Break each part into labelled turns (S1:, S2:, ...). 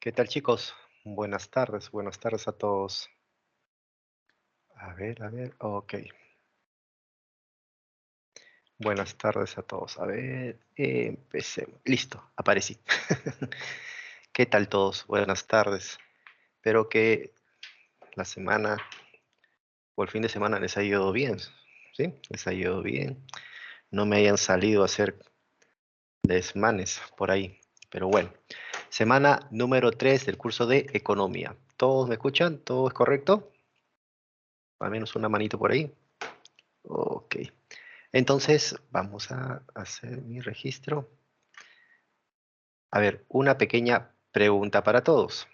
S1: ¿Qué tal, chicos? Buenas tardes a todos. A ver, ok. Buenas tardes a todos. A ver, empecemos. Listo, aparecí. ¿Qué tal todos? Buenas tardes. Espero que la semana o el fin de semana les haya ido bien, ¿sí? Les haya ido bien. No me hayan salido a hacer desmanes por ahí. Pero bueno, semana número 3 del curso de Economía. ¿Todos me escuchan? ¿Todo es correcto? Al menos una manito por ahí. Ok. Entonces, vamos a hacer mi registro. A ver, una pequeña pregunta para todos.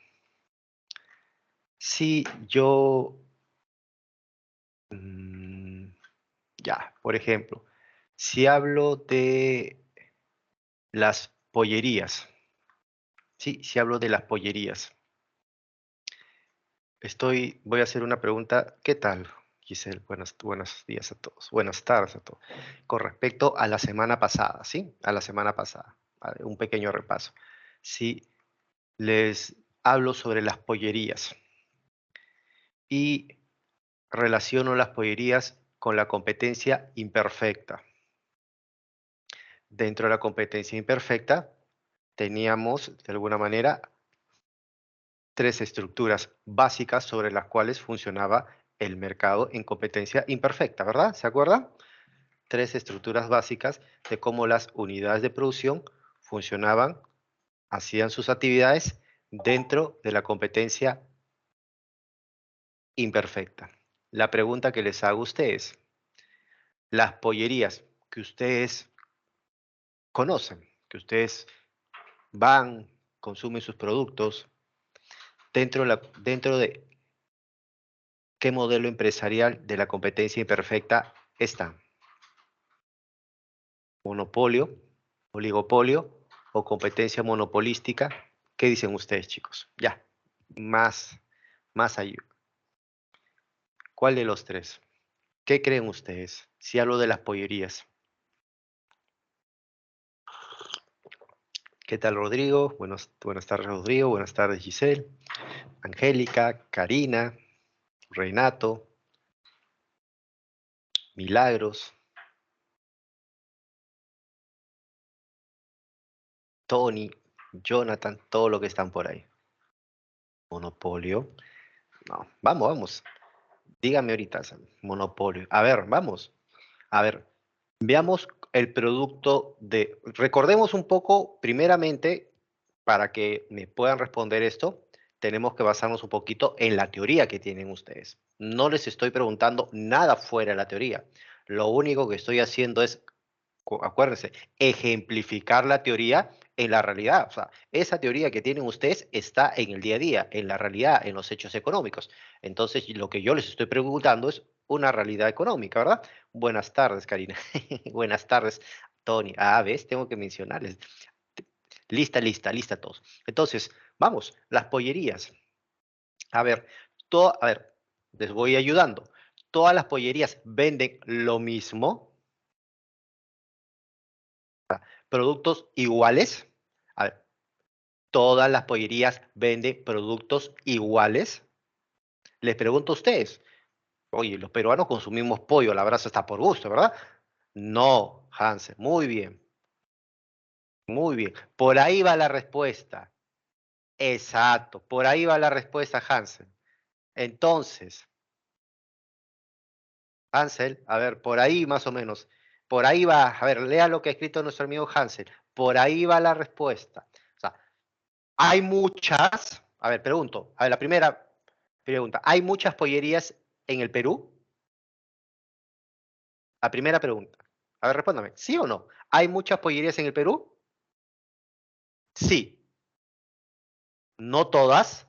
S1: Si yo, mm, ya, por ejemplo, si hablo de las pollerías, sí, si hablo de las pollerías, voy a hacer una pregunta. ¿Qué tal, Giselle? Buenos días a todos, buenas tardes a todos. Con respecto a la semana pasada, ¿sí? A la semana pasada, un pequeño repaso. Si les hablo sobre las pollerías y relaciono las pollerías con la competencia imperfecta. Dentro de la competencia imperfecta teníamos, de alguna manera, tres estructuras básicas sobre las cuales funcionaba el mercado en competencia imperfecta, ¿verdad? ¿Se acuerdan? Tres estructuras básicas de cómo las unidades de producción funcionaban, hacían sus actividades dentro de la competencia imperfecta. La pregunta que les hago a ustedes, las pollerías que ustedes conocen, que ustedes van, consumen sus productos, dentro de qué modelo empresarial de la competencia imperfecta están. Monopolio, oligopolio o competencia monopolística. ¿Qué dicen ustedes, chicos? Ya, más ayuda. ¿Cuál de los tres? ¿Qué creen ustedes? Si hablo de las pollerías. ¿Qué tal, Rodrigo? Buenas tardes, Rodrigo. Buenas tardes, Giselle. Angélica, Karina, Renato, Milagros, Tony, Jonathan, todo lo que están por ahí. Monopolio. No, vamos. Dígame ahorita, Sam, monopolio. A ver, vamos. A ver, veamos el producto de... Recordemos un poco, primeramente, para que me puedan responder esto, tenemos que basarnos un poquito en la teoría que tienen ustedes. No les estoy preguntando nada fuera de la teoría. Lo único que estoy haciendo es, acuérdense, ejemplificar la teoría en la realidad. O sea, esa teoría que tienen ustedes está en el día a día, en la realidad, en los hechos económicos. Entonces, lo que yo les estoy preguntando es una realidad económica, ¿verdad? Buenas tardes, Karina. Buenas tardes, Tony. Ah, ¿ves? Tengo que mencionarles. Lista todos. Entonces, vamos, las pollerías. A ver, a ver, les voy ayudando. ¿Todas las pollerías venden lo mismo? ¿Productos iguales? A ver, ¿todas las pollerías venden productos iguales? Les pregunto a ustedes. Oye, los peruanos consumimos pollo, la brasa está por gusto, ¿verdad? No, Hansen, muy bien, muy bien. Por ahí va la respuesta. Exacto, por ahí va la respuesta, Hansen. Entonces, Hansel, a ver, por ahí más o menos, por ahí va, a ver, lea lo que ha escrito nuestro amigo Hansel, por ahí va la respuesta. O sea, hay muchas, a ver, pregunto, a ver, la primera pregunta, ¿hay muchas pollerías en el Perú? La primera pregunta. A ver, respóndame, ¿sí o no? ¿Hay muchas pollerías en el Perú? Sí, no todas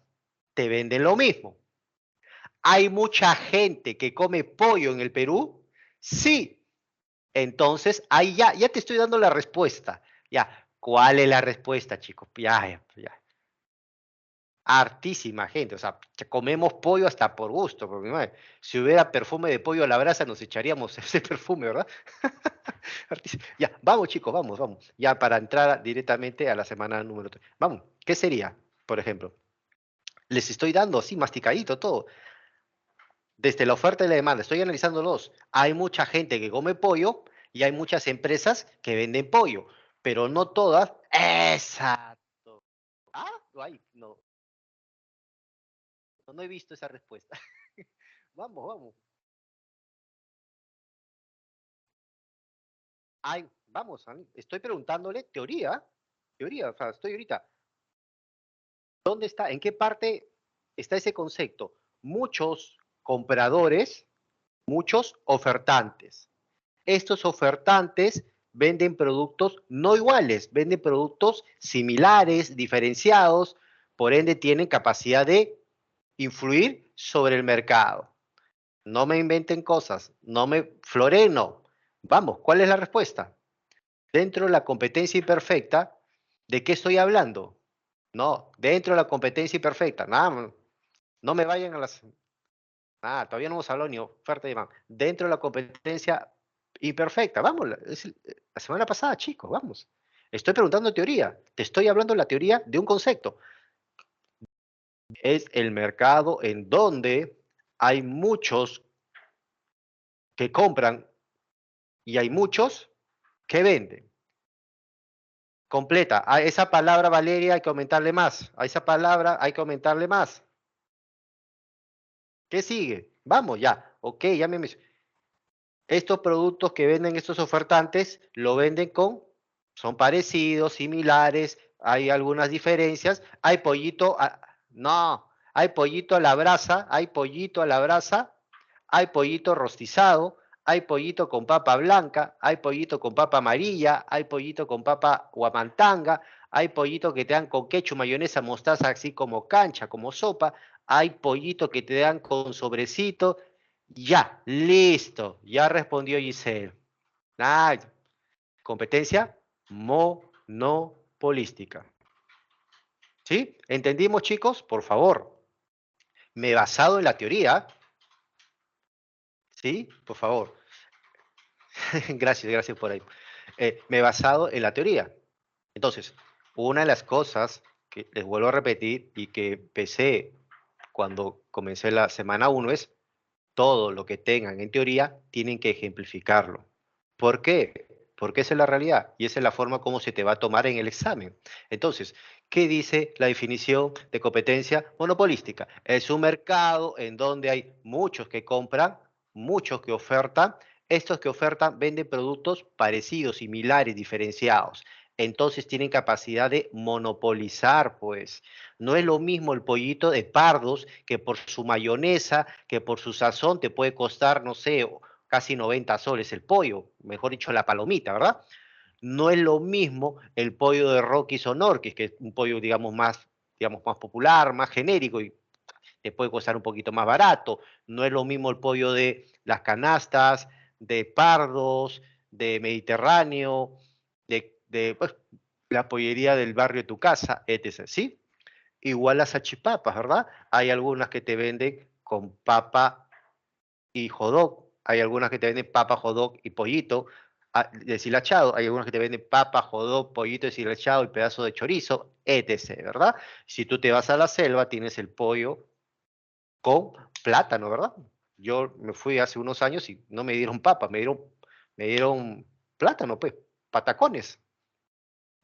S1: te venden lo mismo. ¿Hay mucha gente que come pollo en el Perú? Sí. Entonces, ahí ya te estoy dando la respuesta. Ya, ¿cuál es la respuesta, chicos? Ya. Hartísima gente, o sea, comemos pollo hasta por gusto, porque madre, si hubiera perfume de pollo a la brasa nos echaríamos ese perfume, ¿verdad? Ya, vamos chicos, vamos. Ya para entrar directamente a la semana número 3. Vamos, ¿qué sería? por ejemplo. Les estoy dando así, masticadito todo. Desde la oferta y la demanda, estoy analizándolos. Hay mucha gente que come pollo y hay muchas empresas que venden pollo, pero no todas. Exacto. Ah, ay, no, no he visto esa respuesta. Vamos, vamos. Ay, vamos, estoy preguntándole teoría, teoría, o sea, estoy ahorita. ¿Dónde está? ¿En qué parte está ese concepto? Muchos compradores, muchos ofertantes. Estos ofertantes venden productos no iguales, venden productos similares, diferenciados, por ende tienen capacidad de influir sobre el mercado. No me inventen cosas, no me floreno. Vamos, ¿cuál es la respuesta? Dentro de la competencia imperfecta, ¿de qué estoy hablando? No, dentro de la competencia imperfecta. Nada, no me vayan a las... Ah, todavía no hemos hablado ni oferta y demanda. Dentro de la competencia imperfecta, vamos, la semana pasada, chicos, vamos. Estoy preguntando teoría, te estoy hablando de la teoría de un concepto. Es el mercado en donde hay muchos que compran y hay muchos que venden. Completa. A esa palabra, Valeria, hay que aumentarle más. A esa palabra hay que aumentarle más. ¿Qué sigue? Vamos, ya. Ok, ya me... Estos productos que venden estos ofertantes lo venden con, son parecidos, similares, hay algunas diferencias. Hay pollito, no, hay pollito a la brasa, hay pollito a la brasa, hay pollito rostizado, hay pollito con papa blanca, hay pollito con papa amarilla, hay pollito con papa guamantanga, hay pollito que te dan con ketchup, mayonesa, mostaza, así como cancha, como sopa, hay pollito que te dan con sobrecito. Ya, listo. Ya respondió Giselle. Ah, competencia monopolística. ¿Sí? ¿Entendimos, chicos? Por favor. Me he basado en la teoría. ¿Sí? Por favor. Gracias, gracias por ahí. Me he basado en la teoría. Entonces, una de las cosas que les vuelvo a repetir y que empecé cuando comencé la semana 1 es todo lo que tengan en teoría tienen que ejemplificarlo. ¿Por qué? Porque esa es la realidad y esa es la forma como se te va a tomar en el examen. Entonces, ¿qué dice la definición de competencia monopolística? Es un mercado en donde hay muchos que compran, muchos que ofertan. Estos que ofertan venden productos parecidos, similares, diferenciados. Entonces tienen capacidad de monopolizar, pues. No es lo mismo el pollito de Pardos que por su mayonesa, que por su sazón te puede costar, no sé, casi 90 soles el pollo, mejor dicho, la palomita, ¿verdad? No es lo mismo el pollo de Rockies o Norquis, que es un pollo, digamos, más popular, más genérico y te puede costar un poquito más barato. No es lo mismo el pollo de las canastas, de Pardos, de Mediterráneo, de pues, la pollería del barrio de tu casa, etc. ¿Sí? Igual las salchipapas, ¿verdad? Hay algunas que te venden con papa y jodog, hay algunas que te venden papa, jodog y pollito deshilachado, hay algunas que te venden papa, jodog, pollito deshilachado y pedazo de chorizo, etc., ¿verdad? Si tú te vas a la selva, tienes el pollo con plátano, ¿verdad? Yo me fui hace unos años y no me dieron papa, me dieron plátano, pues, patacones.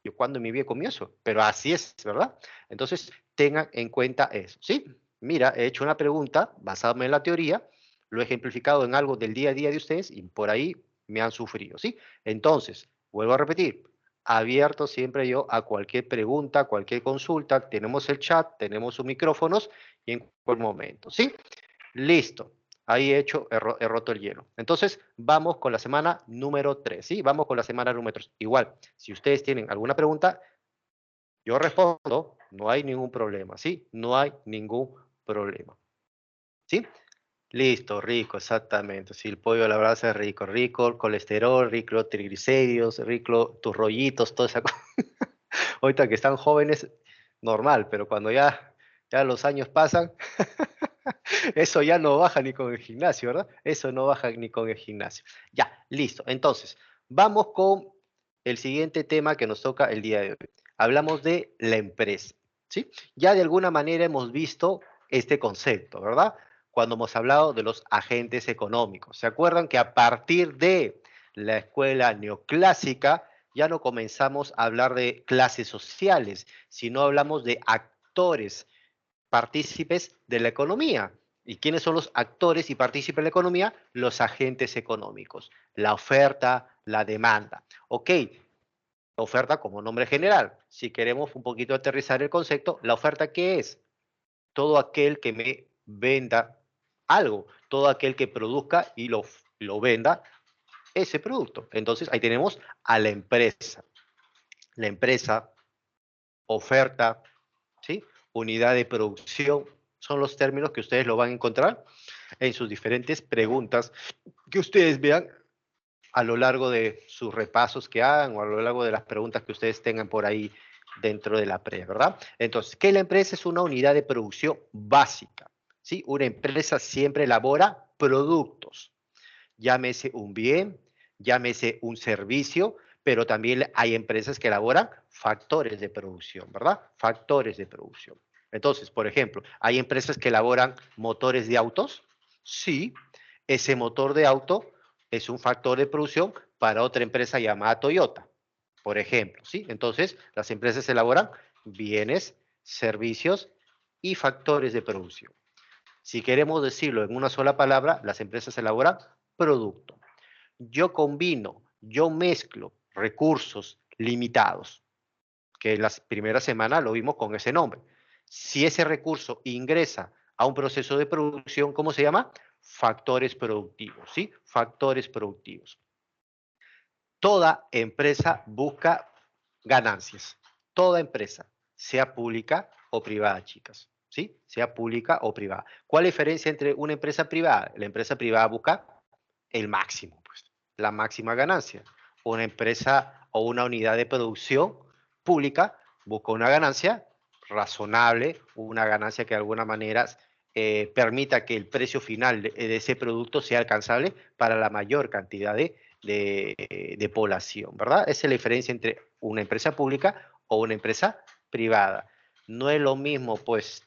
S1: Yo cuando en mi vida comí eso, pero así es, ¿verdad? Entonces, tengan en cuenta eso, ¿sí? Mira, he hecho una pregunta basada en la teoría, lo he ejemplificado en algo del día a día de ustedes y por ahí me han sufrido, ¿sí? Entonces, vuelvo a repetir, abierto siempre yo a cualquier pregunta, cualquier consulta, tenemos el chat, tenemos sus micrófonos y en cualquier momento, ¿sí? Listo. Ahí he roto el hielo. Entonces, vamos con la semana número 3, ¿sí? Vamos con la semana número 3. Igual, si ustedes tienen alguna pregunta, yo respondo, no hay ningún problema, ¿sí? No hay ningún problema, ¿sí? Listo, rico, exactamente. Sí, el pollo a la brasa es rico, rico el colesterol, rico los triglicéridos, rico tus rollitos, toda esa cosa. Ahorita que están jóvenes, normal, pero cuando ya los años pasan, eso ya no baja ni con el gimnasio, ¿verdad? Eso no baja ni con el gimnasio. Ya, listo. Entonces, vamos con el siguiente tema que nos toca el día de hoy. Hablamos de la empresa, ¿sí? Ya de alguna manera hemos visto este concepto, ¿verdad? Cuando hemos hablado de los agentes económicos. ¿Se acuerdan que a partir de la escuela neoclásica ya no comenzamos a hablar de clases sociales, sino hablamos de actores, partícipes de la economía? ¿Y quiénes son los actores y partícipes de la economía? Los agentes económicos, la oferta, la demanda. Ok, oferta como nombre general. Si queremos un poquito aterrizar el concepto, ¿la oferta qué es? Todo aquel que me venda algo, todo aquel que produzca y lo venda ese producto. Entonces ahí tenemos a la empresa. La empresa, oferta, ¿sí? Unidad de producción, son los términos que ustedes lo van a encontrar en sus diferentes preguntas que ustedes vean a lo largo de sus repasos que hagan o a lo largo de las preguntas que ustedes tengan por ahí dentro de la pre, ¿verdad? Entonces, ¿qué la empresa es una unidad de producción básica? ¿Sí? Una empresa siempre elabora productos, llámese un bien, llámese un servicio, pero también hay empresas que elaboran factores de producción, ¿verdad? Factores de producción. Entonces, por ejemplo, hay empresas que elaboran motores de autos. Sí, ese motor de auto es un factor de producción para otra empresa llamada Toyota, por ejemplo, ¿sí? Entonces, las empresas elaboran bienes, servicios y factores de producción. Si queremos decirlo en una sola palabra, las empresas elaboran producto. Yo combino, yo mezclo recursos limitados, que en la primera semana lo vimos con ese nombre. Si ese recurso ingresa a un proceso de producción, ¿cómo se llama? Factores productivos, ¿sí? Factores productivos. Toda empresa busca ganancias. Toda empresa, sea pública o privada, chicas. ¿Sí? Sea pública o privada. ¿Cuál es la diferencia entre una empresa privada? La empresa privada busca el máximo, pues, la máxima ganancia. Una empresa o una unidad de producción pública busca una ganancia razonable, una ganancia que de alguna manera permita que el precio final de ese producto sea alcanzable para la mayor cantidad de población, ¿verdad? Esa es la diferencia entre una empresa pública o una empresa privada. No es lo mismo, pues,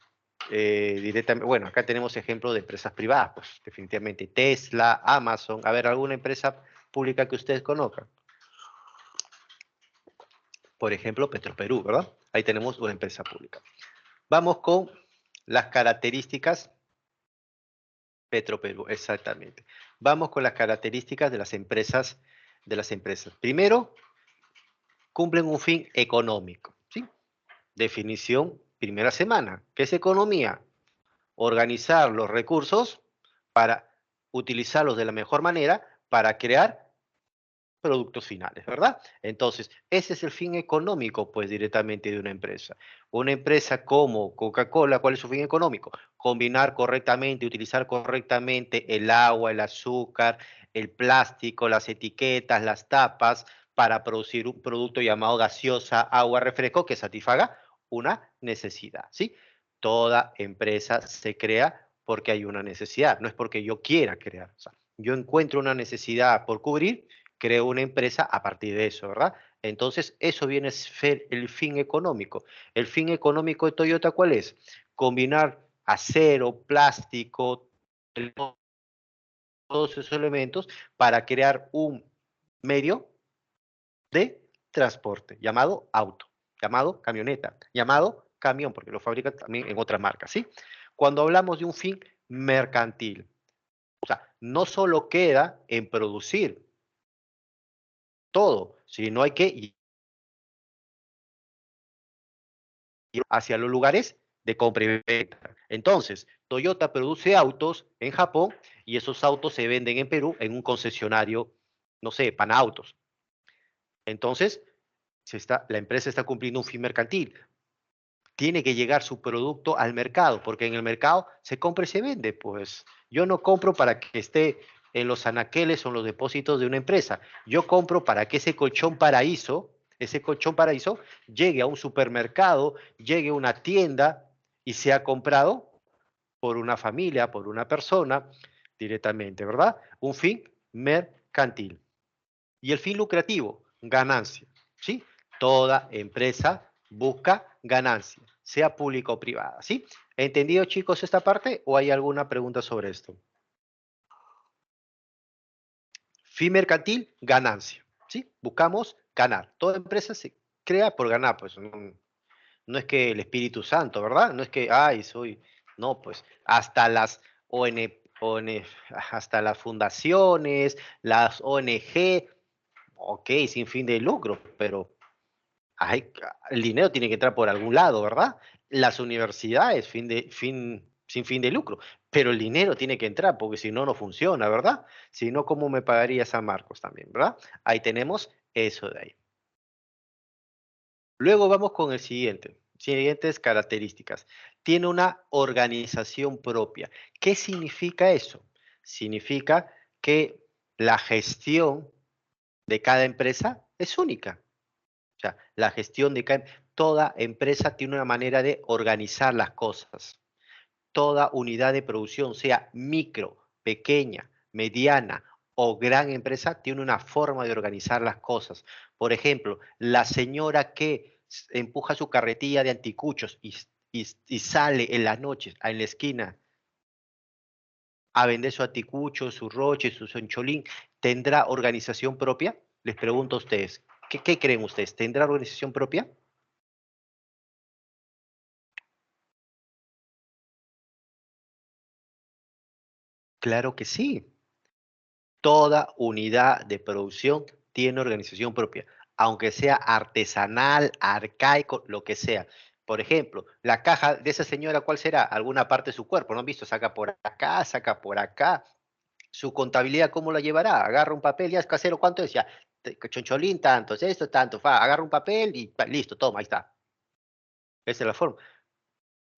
S1: directamente, bueno, acá tenemos ejemplos de empresas privadas, pues definitivamente Tesla, Amazon, a ver, alguna empresa pública que ustedes conozcan. Por ejemplo, Petroperú, ¿verdad? Ahí tenemos una empresa pública. Vamos con las características, Petroperú, exactamente. Vamos con las características de las empresas, Primero, cumplen un fin económico, ¿sí? Definición, primera semana. ¿Qué es economía? Organizar los recursos para utilizarlos de la mejor manera para crear productos finales, ¿verdad? Entonces, ese es el fin económico, pues, directamente de una empresa. Una empresa como Coca-Cola, ¿cuál es su fin económico? Combinar correctamente, utilizar correctamente el agua, el azúcar, el plástico, las etiquetas, las tapas, para producir un producto llamado gaseosa, agua, refresco, que satisfaga una necesidad, ¿sí? Toda empresa se crea porque hay una necesidad, no es porque yo quiera crear. O sea, yo encuentro una necesidad por cubrir, creo una empresa a partir de eso, ¿verdad? Entonces, eso viene a ser el fin económico. El fin económico de Toyota, ¿cuál es? Combinar acero, plástico, todos esos elementos para crear un medio de transporte llamado auto, llamado camioneta, llamado camión, porque lo fabrican también en otras marcas, ¿sí? Cuando hablamos de un fin mercantil, o sea, no solo queda en producir todo, sino hay que hacia los lugares de compra y venta. Entonces, Toyota produce autos en Japón y esos autos se venden en Perú en un concesionario, no sé, Panautos. Entonces, la empresa está cumpliendo un fin mercantil. Tiene que llegar su producto al mercado, porque en el mercado se compra y se vende. Pues yo no compro para que esté en los anaqueles o en los depósitos de una empresa. Yo compro para que ese colchón paraíso, llegue a un supermercado, llegue a una tienda y sea comprado por una familia, por una persona directamente, ¿verdad? Un fin mercantil. Y el fin lucrativo, ganancia, ¿sí? Toda empresa busca ganancia, sea pública o privada, ¿sí? ¿Entendido, chicos, esta parte o hay alguna pregunta sobre esto? Fin mercantil, ganancia, ¿sí? Buscamos ganar. Toda empresa se crea por ganar, pues no es que el Espíritu Santo, ¿verdad? No es que, ay, soy, no, pues hasta las ON, hasta las fundaciones, las ONG, ok, sin fin de lucro, pero el dinero tiene que entrar por algún lado, ¿verdad? Las universidades, sin fin de lucro, pero el dinero tiene que entrar, porque si no, no funciona, ¿verdad? Si no, ¿cómo me pagaría San Marcos también, ¿verdad? Ahí tenemos eso de ahí. Luego vamos con el siguiente. Siguientes características. Tiene una organización propia. ¿Qué significa eso? Significa que la gestión de cada empresa es única. O sea, la gestión de toda empresa tiene una manera de organizar las cosas. Toda unidad de producción, sea micro, pequeña, mediana o gran empresa, tiene una forma de organizar las cosas. Por ejemplo, la señora que empuja su carretilla de anticuchos y sale en las noches en la esquina a vender su anticucho, su roche, su soncholín, ¿tendrá organización propia? Les pregunto a ustedes, ¿qué creen ustedes? ¿Tendrá organización propia? Claro que sí. Toda unidad de producción tiene organización propia, aunque sea artesanal, arcaico, lo que sea. Por ejemplo, la caja de esa señora, ¿cuál será? Alguna parte de su cuerpo, ¿no han visto? Saca por acá, saca por acá. Su contabilidad, ¿cómo la llevará? Agarra un papel, ya es casero, ¿cuánto es? Ya, choncholín, tantos, esto, tanto, agarra un papel y listo, toma, ahí está. Esa es la forma.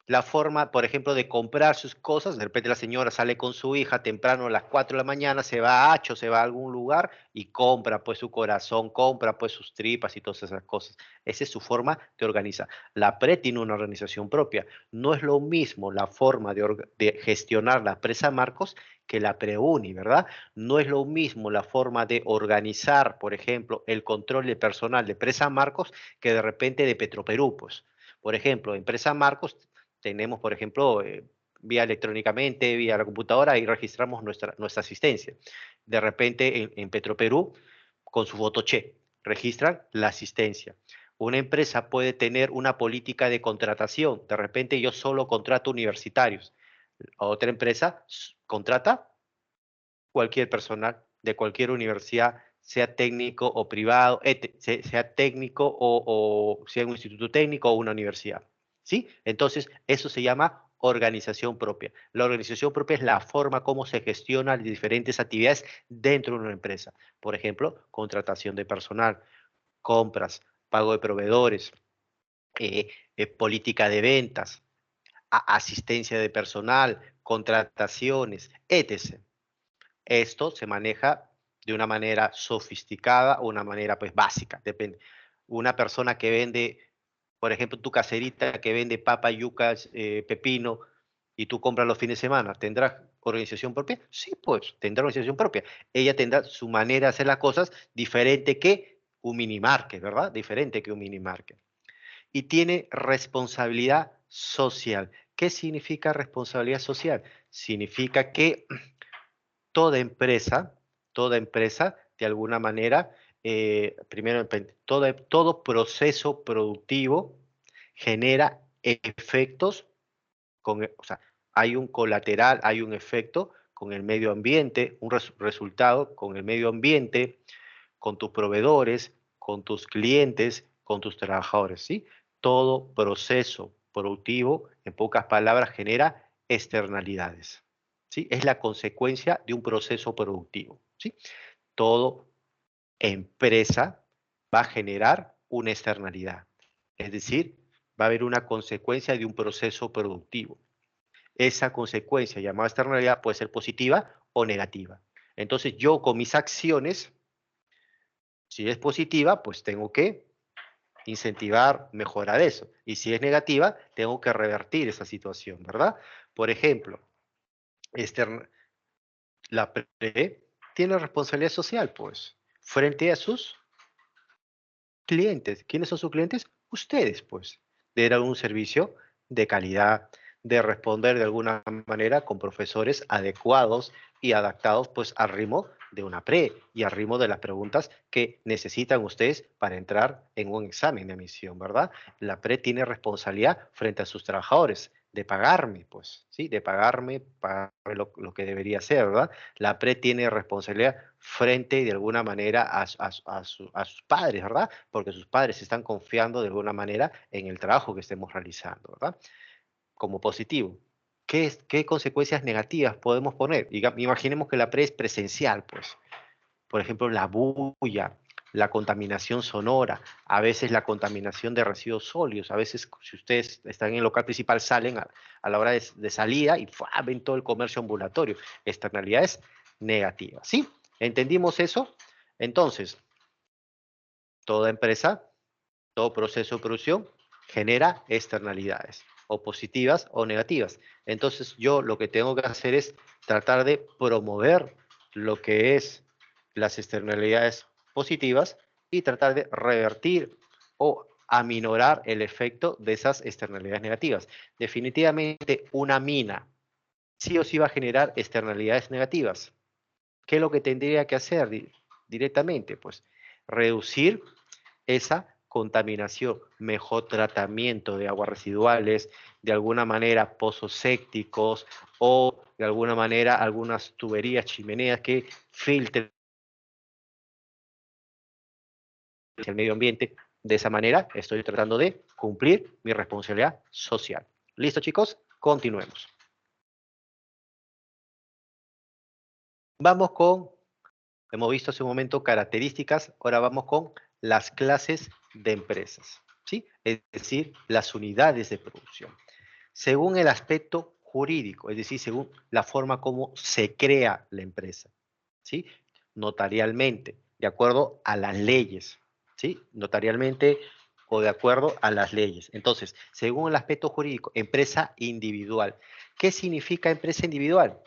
S1: La forma, por ejemplo, de comprar sus cosas. De repente la señora sale con su hija temprano a las 4 de la mañana, se va a Hacho, se va a algún lugar y compra pues su corazón, compra pues sus tripas y todas esas cosas. Esa es su forma de organizar. La PRE tiene una organización propia. No es lo mismo la forma de gestionar la empresa Marcos que la PREUNI, ¿verdad? No es lo mismo la forma de organizar, por ejemplo, el control de personal de empresa Marcos que de repente de Petroperú, pues. Por ejemplo, empresa Marcos tenemos, por ejemplo, vía electrónicamente, vía la computadora, y registramos nuestra asistencia. De repente en Petroperú, con su fotoche, registran la asistencia. Una empresa puede tener una política de contratación. De repente yo solo contrato universitarios. Otra empresa contrata cualquier personal de cualquier universidad, sea técnico o privado, sea técnico o sea un instituto técnico o una universidad. ¿Sí? Entonces, eso se llama organización propia. La organización propia es la forma como se gestionan diferentes actividades dentro de una empresa. Por ejemplo, contratación de personal, compras, pago de proveedores, política de ventas, asistencia de personal, contrataciones, etc. Esto se maneja de una manera sofisticada o una manera pues básica, depende. Una persona que vende, por ejemplo, tu caserita que vende papa, yucas, pepino y tú compras los fines de semana, ¿tendrá organización propia? Sí, pues tendrá organización propia. Ella tendrá su manera de hacer las cosas diferente que un mini market, ¿verdad? Diferente que un mini market. Y tiene responsabilidad social. ¿Qué significa responsabilidad social? Significa que toda empresa, toda empresa, de alguna manera, primero, todo proceso productivo genera efectos o sea, hay un colateral, hay un efecto con el medio ambiente, un resultado con el medio ambiente, con tus proveedores, con tus clientes, con tus trabajadores, ¿sí? Todo proceso productivo, en pocas palabras, genera externalidades, ¿sí? Es la consecuencia de un proceso productivo, ¿sí? Todo empresa va a generar una externalidad, es decir, va a haber una consecuencia de un proceso productivo. Esa consecuencia llamada externalidad puede ser positiva o negativa. Entonces yo con mis acciones, si es positiva, pues tengo que incentivar, mejorar eso. Y si es negativa, tengo que revertir esa situación, ¿verdad? Por ejemplo, externa, la PRE tiene responsabilidad social, pues, frente a sus clientes. ¿Quiénes son sus clientes? Ustedes, pues. de dar un servicio de calidad, de responder de alguna manera con profesores adecuados y adaptados pues al ritmo de una pre y al ritmo de las preguntas que necesitan ustedes para entrar en un examen de admisión, ¿verdad? La pre tiene responsabilidad frente a sus trabajadores de pagarme, pues, ¿sí? De pagarme lo que debería ser, ¿verdad? La pre tiene responsabilidad frente de alguna manera a sus padres, ¿verdad? Porque sus padres están confiando de alguna manera en el trabajo que estemos realizando, ¿verdad? Como positivo. ¿Qué consecuencias negativas podemos poner? Imaginemos que la pre es presencial, pues. Por ejemplo, la bulla, la contaminación sonora, a veces la contaminación de residuos sólidos, a veces si ustedes están en el local principal salen a la hora de salida y ¡fua! Ven todo el comercio ambulatorio, externalidades negativas, ¿sí? ¿Entendimos eso? Entonces, toda empresa, todo proceso de producción genera externalidades, o positivas o negativas. Entonces, yo lo que tengo que hacer es tratar de promover lo que es las externalidades positivas y tratar de revertir o aminorar el efecto de esas externalidades negativas. Definitivamente, una mina sí o sí va a generar externalidades negativas. ¿Qué es lo que tendría que hacer directamente? Pues reducir esa contaminación, mejor tratamiento de aguas residuales, de alguna manera pozos sépticos o de alguna manera algunas tuberías, chimeneas que filtren el medio ambiente. De esa manera estoy tratando de cumplir mi responsabilidad social. ¿Listo, chicos? Continuemos. Vamos con, hemos visto hace un momento características, ahora vamos con las clases de empresas, ¿sí? Es decir, las unidades de producción. Según el aspecto jurídico, es decir, según la forma como se crea la empresa, ¿sí? Notarialmente, de acuerdo a las leyes, ¿sí? Notarialmente o de acuerdo a las leyes. Entonces, según el aspecto jurídico, empresa individual. ¿Qué significa empresa individual?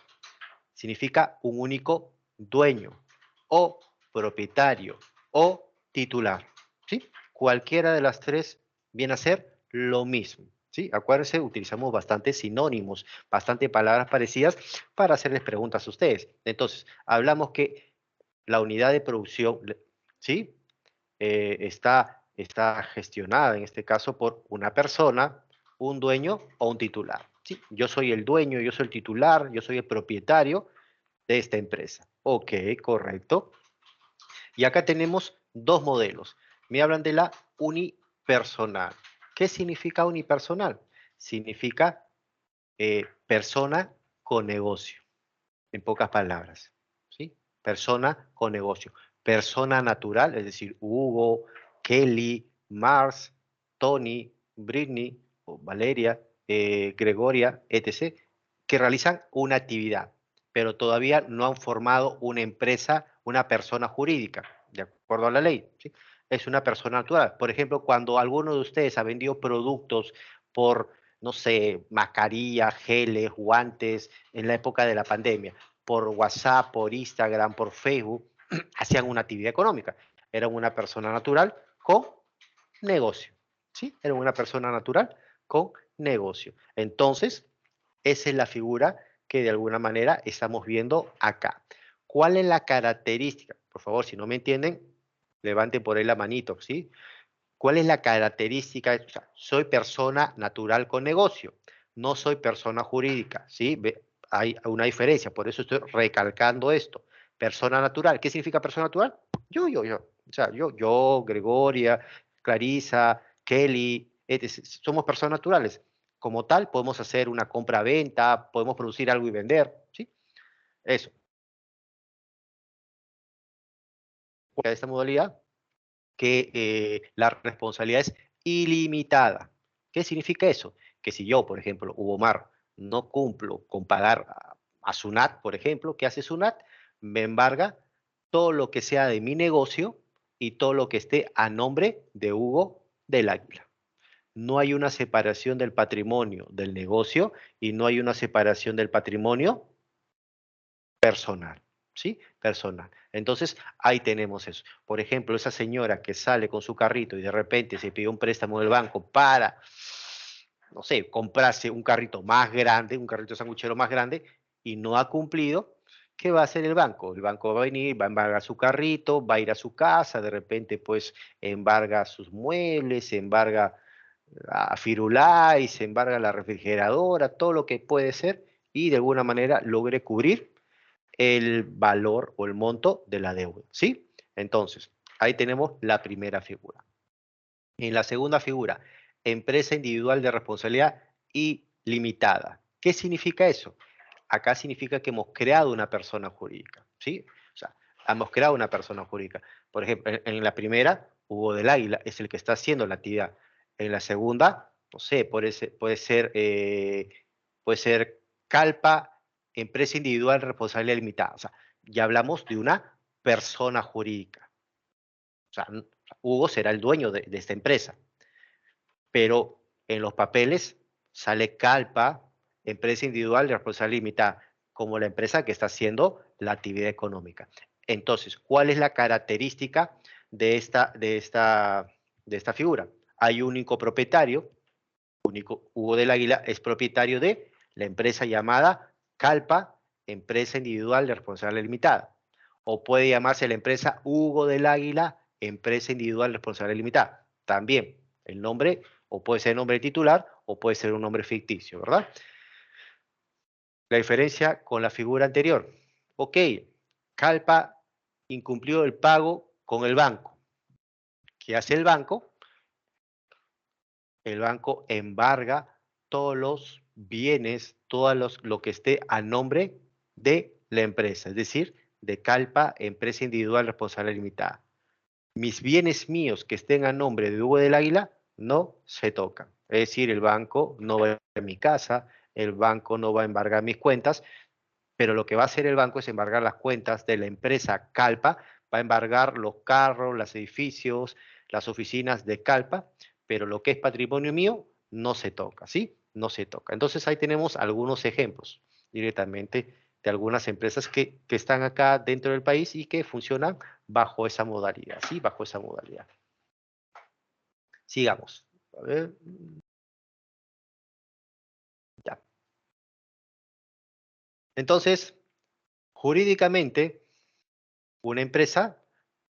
S1: Significa un único dueño o propietario o titular, ¿sí? Cualquiera de las tres viene a ser lo mismo, ¿sí? Acuérdense, utilizamos bastantes sinónimos, bastante palabras parecidas para hacerles preguntas a ustedes. Entonces, hablamos que la unidad de producción, ¿sí? Está gestionada en este caso por una persona, un dueño o un titular. ¿Sí? Yo soy el dueño, yo soy el titular, yo soy el propietario de esta empresa. Ok, correcto. Y acá tenemos dos modelos. Me hablan de la unipersonal. ¿Qué significa unipersonal? Significa persona con negocio, en pocas palabras. ¿Sí? Persona con negocio. Persona natural, es decir, Hugo, Kelly, Mars, Tony, Britney, Valeria, Gregoria, etc., que realizan una actividad, pero todavía no han formado una empresa, una persona jurídica, de acuerdo a la ley. ¿Sí? Es una persona natural. Por ejemplo, cuando alguno de ustedes ha vendido productos por, no sé, mascarillas, geles, guantes, en la época de la pandemia, por WhatsApp, por Instagram, por Facebook, hacían una actividad económica. Eran una persona natural con negocio. ¿Sí? Eran una persona natural con negocio. Entonces, esa es la figura que de alguna manera estamos viendo acá. ¿Cuál es la característica? Por favor, si no me entienden, levanten por ahí la manito, ¿sí? ¿Cuál es la característica? O sea, soy persona natural con negocio, no soy persona jurídica, ¿sí? Hay una diferencia, por eso estoy recalcando esto. Persona natural, ¿qué significa persona natural? Yo. O sea, yo, Gregoria, Clarisa, Kelly, etc. Somos personas naturales. Como tal, podemos hacer una compra-venta, podemos producir algo y vender, ¿sí? Eso. De esta modalidad que la responsabilidad es ilimitada. ¿Qué significa eso? Que si yo, por ejemplo, Hugo Mar, no cumplo con pagar a SUNAT, por ejemplo, ¿qué hace SUNAT? Me embarga todo lo que sea de mi negocio y todo lo que esté a nombre de Hugo del Águila. No hay una separación del patrimonio del negocio y no hay una separación del patrimonio personal, ¿sí? Personal. Entonces, ahí tenemos eso. Por ejemplo, esa señora que sale con su carrito y de repente se pidió un préstamo del banco para no sé, comprase un carrito más grande, un carrito sanguchero más grande, y no ha cumplido, ¿qué va a hacer el banco? El banco va a venir, va a embargar su carrito, va a ir a su casa, de repente pues embarga sus muebles, embarga a Firulais, embarga la refrigeradora, todo lo que puede ser, y de alguna manera logre cubrir el valor o el monto de la deuda, ¿sí? Entonces, ahí tenemos la primera figura. En la segunda figura, empresa individual de responsabilidad ilimitada. ¿Qué significa eso? Acá significa que hemos creado una persona jurídica, ¿sí? O sea, hemos creado una persona jurídica. Por ejemplo, en la primera, Hugo del Águila es el que está haciendo la actividad. En la segunda, no sé, puede ser Calpa, empresa individual de responsabilidad limitada. O sea, ya hablamos de una persona jurídica. O sea, Hugo será el dueño de esta empresa, pero en los papeles sale Calpa, empresa individual de responsabilidad limitada, como la empresa que está haciendo la actividad económica. Entonces, ¿cuál es la característica de esta figura? Hay un único propietario, Hugo del Águila es propietario de la empresa llamada Calpa, empresa individual de responsabilidad limitada. O puede llamarse la empresa Hugo del Águila, empresa individual de responsabilidad limitada. También el nombre, o puede ser nombre titular, o puede ser un nombre ficticio, ¿verdad? La diferencia con la figura anterior. Ok, Calpa incumplió el pago con el banco. ¿Qué hace el banco? El banco embarga todos los bienes, lo que esté a nombre de la empresa, es decir, de Calpa, empresa individual responsable limitada. Mis bienes míos que estén a nombre de Hugo del Águila no se tocan. Es decir, el banco no va a ir a mi casa, el banco no va a embargar mis cuentas, pero lo que va a hacer el banco es embargar las cuentas de la empresa Calpa, va a embargar los carros, los edificios, las oficinas de Calpa, pero lo que es patrimonio mío no se toca, ¿sí? No se toca. Entonces ahí tenemos algunos ejemplos directamente de algunas empresas que están acá dentro del país y que funcionan bajo esa modalidad, ¿sí? Bajo esa modalidad. Sigamos. A ver, ya. Entonces, jurídicamente, una empresa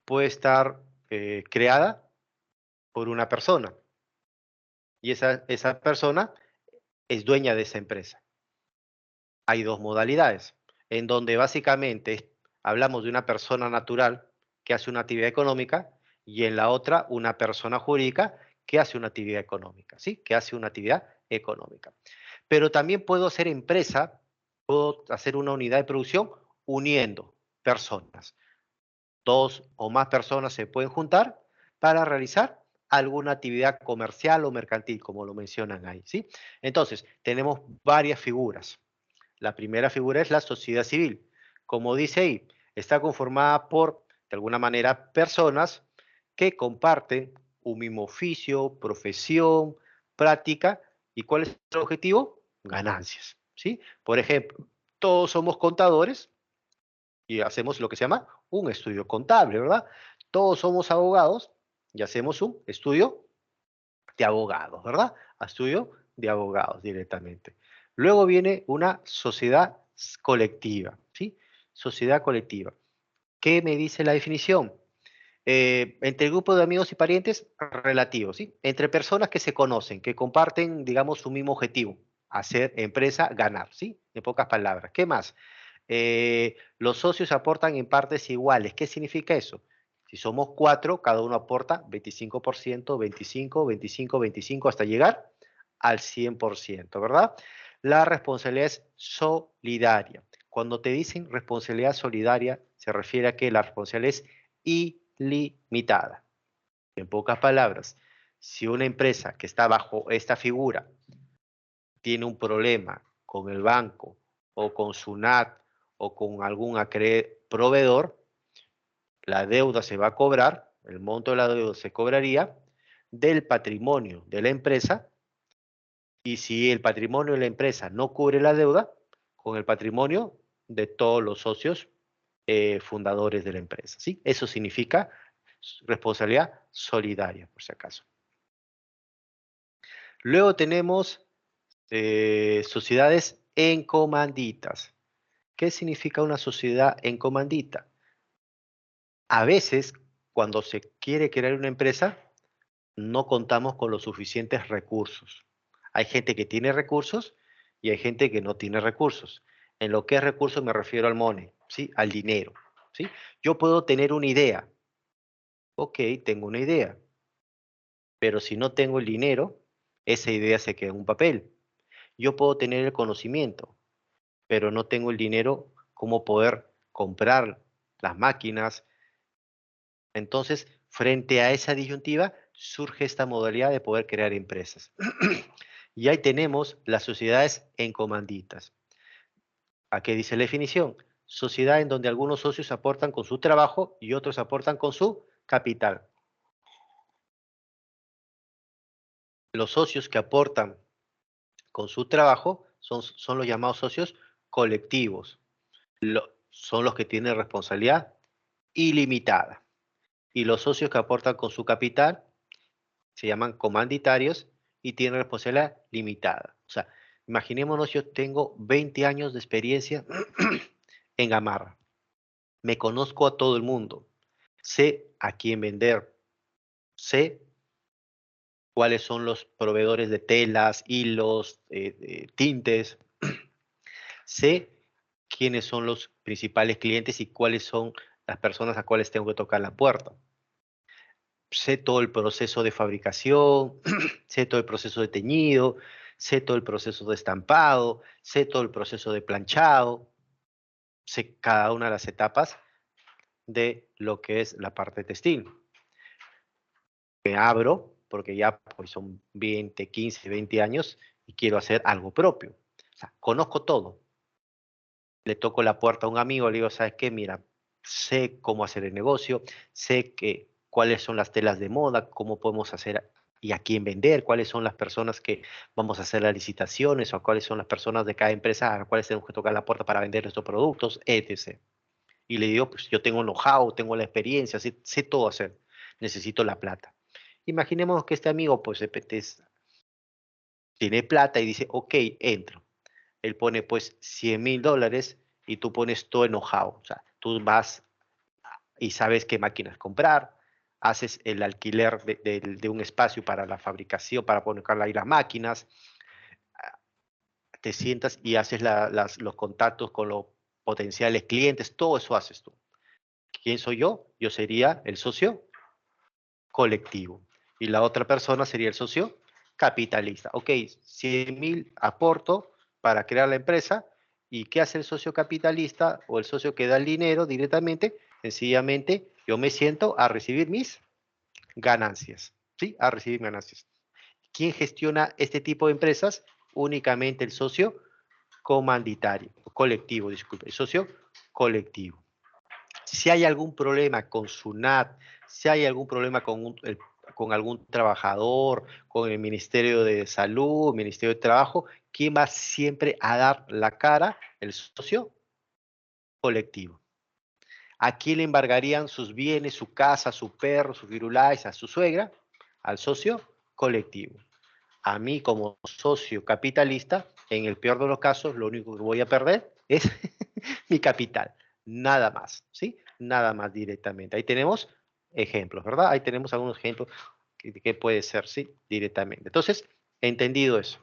S1: puede estar creada por una persona y esa persona es dueña de esa empresa. Hay dos modalidades, en donde básicamente hablamos de una persona natural que hace una actividad económica y en la otra una persona jurídica que hace una actividad económica, ¿sí? Que hace una actividad económica. Pero también puedo hacer empresa, puedo hacer una unidad de producción uniendo personas. Dos o más personas se pueden juntar para realizar alguna actividad comercial o mercantil, como lo mencionan ahí, ¿sí? Entonces, tenemos varias figuras. La primera figura es la sociedad civil. Como dice ahí, está conformada por, de alguna manera, personas que comparten un mismo oficio, profesión, práctica. ¿Y cuál es el objetivo? Ganancias, ¿sí? Por ejemplo, todos somos contadores y hacemos lo que se llama un estudio contable, ¿verdad? Todos somos abogados y hacemos un estudio de abogados, ¿verdad? Estudio de abogados directamente. Luego viene una sociedad colectiva, ¿sí? Sociedad colectiva. ¿Qué me dice la definición? Entre el grupo de amigos y parientes relativos, ¿sí? Entre personas que se conocen, que comparten, digamos, un mismo objetivo, hacer empresa, ganar, ¿sí? En pocas palabras. ¿Qué más? Los socios aportan en partes iguales. ¿Qué significa eso? Si somos cuatro, cada uno aporta 25%, 25, 25, 25, hasta llegar al 100%, ¿verdad? La responsabilidad es solidaria. Cuando te dicen responsabilidad solidaria, se refiere a que la responsabilidad es ilimitada. En pocas palabras, si una empresa que está bajo esta figura tiene un problema con el banco o con SUNAT o con algún proveedor, la deuda se va a cobrar, el monto de la deuda se cobraría del patrimonio de la empresa y si el patrimonio de la empresa no cubre la deuda, con el patrimonio de todos los socios fundadores de la empresa, ¿sí? Eso significa responsabilidad solidaria, por si acaso. Luego tenemos sociedades en comanditas. ¿Qué significa una sociedad en comandita? A veces, cuando se quiere crear una empresa, no contamos con los suficientes recursos. Hay gente que tiene recursos y hay gente que no tiene recursos. En lo que es recursos me refiero al money, ¿sí? Al dinero, ¿sí? Yo puedo tener una idea. Ok, tengo una idea, pero si no tengo el dinero, esa idea se queda en un papel. Yo puedo tener el conocimiento, pero no tengo el dinero como poder comprar las máquinas. Entonces, frente a esa disyuntiva, surge esta modalidad de poder crear empresas. Y ahí tenemos las sociedades en comanditas. ¿A qué dice la definición? Sociedad en donde algunos socios aportan con su trabajo y otros aportan con su capital. Los socios que aportan con su trabajo son los llamados socios colectivos. Son los que tienen responsabilidad ilimitada. Y los socios que aportan con su capital se llaman comanditarios y tienen responsabilidad limitada. O sea, imaginémonos, yo tengo 20 años de experiencia en Gamarra. Me conozco a todo el mundo. Sé a quién vender. Sé cuáles son los proveedores de telas, hilos, tintes. Sé quiénes son los principales clientes y cuáles son las personas a cuales tengo que tocar la puerta. Sé todo el proceso de fabricación, sé todo el proceso de teñido, sé todo el proceso de estampado, sé todo el proceso de planchado, sé cada una de las etapas de lo que es la parte textil. Me abro, porque ya pues, son 20, 15, 20 años y quiero hacer algo propio. O sea, conozco todo. Le toco la puerta a un amigo, le digo, ¿sabes qué? Mira, sé cómo hacer el negocio, sé cuáles son las telas de moda, cómo podemos hacer y a quién vender, cuáles son las personas que vamos a hacer las licitaciones o cuáles son las personas de cada empresa a las cuales tenemos que tocar la puerta para vender estos productos, etc. Y le digo, pues yo tengo el know-how, tengo la experiencia, sé todo hacer, necesito la plata. Imaginemos que este amigo, pues, tiene plata y dice, ok, entro. Él pone, pues, $100,000 y tú pones todo el know-how. O sea, tú vas y sabes qué máquinas comprar, haces el alquiler de un espacio para la fabricación, para poner ahí las máquinas, te sientas y haces los contactos con los potenciales clientes, todo eso haces tú. ¿Quién soy yo? Yo sería el socio colectivo. Y la otra persona sería el socio capitalista. Ok, 100,000 aporto para crear la empresa. ¿Y qué hace el socio capitalista o el socio que da el dinero directamente? Sencillamente, yo me siento a recibir mis ganancias. ¿Sí? A recibir ganancias. ¿Quién gestiona este tipo de empresas? Únicamente el socio comanditario, colectivo, disculpe, el socio colectivo. Si hay algún problema con SUNAT, si hay algún problema con algún trabajador, con el Ministerio de Salud, Ministerio de Trabajo, ¿quién va siempre a dar la cara? El socio colectivo. ¿A quién le embargarían sus bienes, su casa, su perro, su firulais, a su suegra? Al socio colectivo. A mí como socio capitalista, en el peor de los casos, lo único que voy a perder es mi capital, nada más, ¿sí? Nada más directamente. Ahí tenemos ejemplos, ¿verdad? Ahí tenemos algunos ejemplos que puede ser, ¿sí? Directamente. Entonces, entendido eso.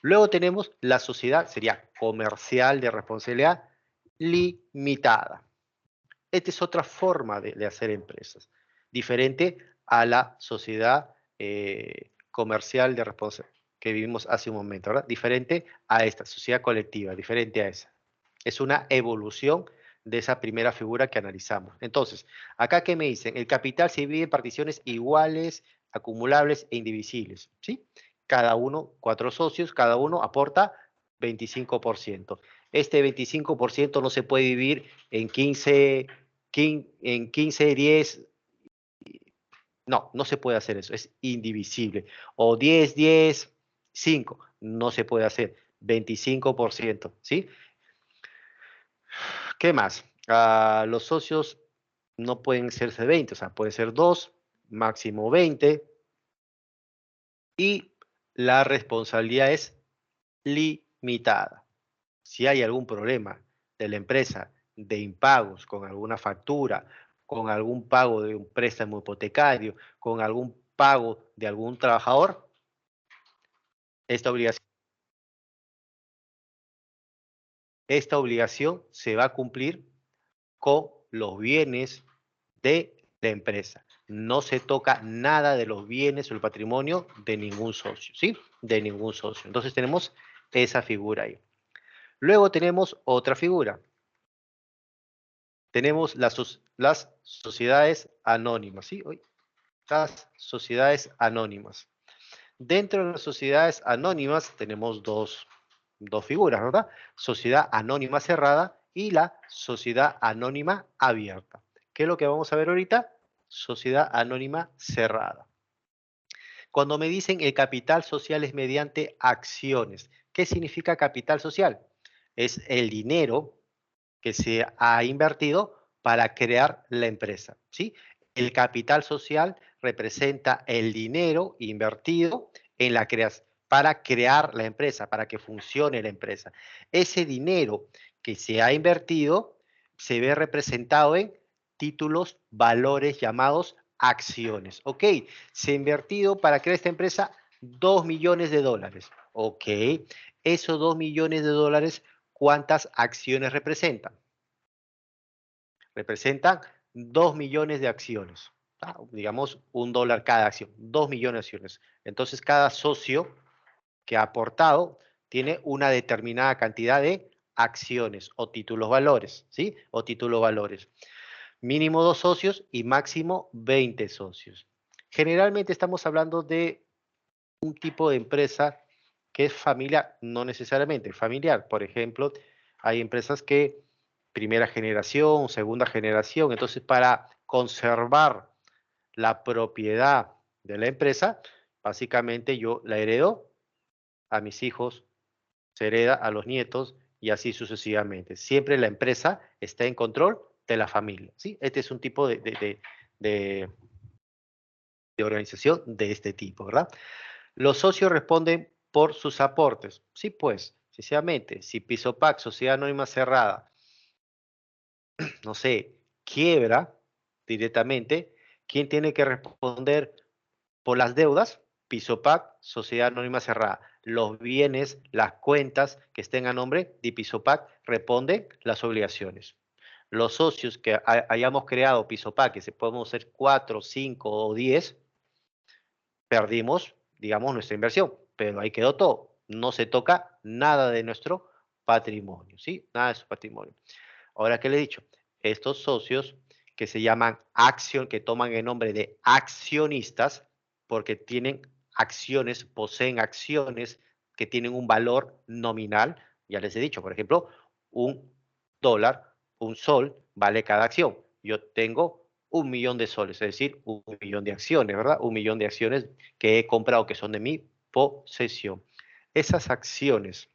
S1: Luego tenemos la sociedad, sería comercial de responsabilidad limitada. Esta es otra forma de hacer empresas, diferente a la sociedad comercial de responsabilidad que vivimos hace un momento, ¿verdad? Diferente a esta sociedad colectiva, diferente a esa. Es una evolución de esa primera figura que analizamos. Entonces, acá que me dicen, el capital se divide en particiones iguales, acumulables e indivisibles, ¿sí? Cada uno, 4 socios, cada uno aporta 25%. Este 25% no se puede dividir en 15, 10, no, no se puede hacer eso, es indivisible. O 10, 10, 5, no se puede hacer, 25%, ¿sí? ¿Qué más? Los socios no pueden serse 20, o sea, puede ser 2, máximo 20. Y la responsabilidad es limitada. Si hay algún problema de la empresa de impagos con alguna factura, con algún pago de un préstamo hipotecario, con algún pago de algún trabajador, esta obligación se va a cumplir con los bienes de la empresa. No se toca nada de los bienes o el patrimonio de ningún socio, ¿sí? De ningún socio. Entonces tenemos esa figura ahí. Luego tenemos otra figura. Tenemos las sociedades anónimas, ¿sí? Las sociedades anónimas. Dentro de las sociedades anónimas tenemos dos figuras, ¿verdad? Sociedad anónima cerrada y la sociedad anónima abierta. ¿Qué es lo que vamos a ver ahorita? Sociedad anónima cerrada. Cuando me dicen el capital social es mediante acciones, ¿qué significa capital social? Es el dinero que se ha invertido para crear la empresa, ¿sí? El capital social representa el dinero invertido en la para crear la empresa, para que funcione la empresa. Ese dinero que se ha invertido se ve representado en títulos, valores llamados acciones. Ok, se ha invertido para crear esta empresa 2 millones de dólares. Ok, esos 2 millones de dólares, ¿cuántas acciones representan? Representan 2 millones de acciones. Digamos, $1 cada acción, 2 millones de acciones. Entonces, cada socio que ha aportado tiene una determinada cantidad de acciones o títulos valores, ¿sí? O títulos valores. Mínimo 2 socios y máximo 20 socios. Generalmente estamos hablando de un tipo de empresa que es familiar, no necesariamente familiar. Por ejemplo, hay empresas que primera generación, segunda generación, entonces para conservar la propiedad de la empresa, básicamente yo la heredo a mis hijos, se hereda a los nietos y así sucesivamente. Siempre la empresa está en control de la familia, ¿sí? Este es un tipo de, de organización de este tipo, ¿verdad? Los socios responden por sus aportes. Sí, pues, sencillamente, si Pisopac, Sociedad Anónima Cerrada, no sé, quiebra directamente, ¿quién tiene que responder por las deudas? Pisopac, Sociedad Anónima Cerrada. Los bienes, las cuentas que estén a nombre de Pisopac responden las obligaciones. Los socios que hayamos creado Pisopac, que se podemos ser 4, 5 o 10, perdimos, digamos, nuestra inversión, pero ahí quedó todo. No se toca nada de nuestro patrimonio, ¿sí? Nada de su patrimonio. Ahora, ¿qué le he dicho? Estos socios que se llaman que toman el nombre de accionistas, porque tienen acciones, poseen acciones que tienen un valor nominal, ya les he dicho, por ejemplo, $1, un sol vale cada acción. Yo tengo 1 millón de soles, es decir, 1 millón de acciones, ¿verdad? 1 millón de acciones que he comprado que son de mi posesión. Esas acciones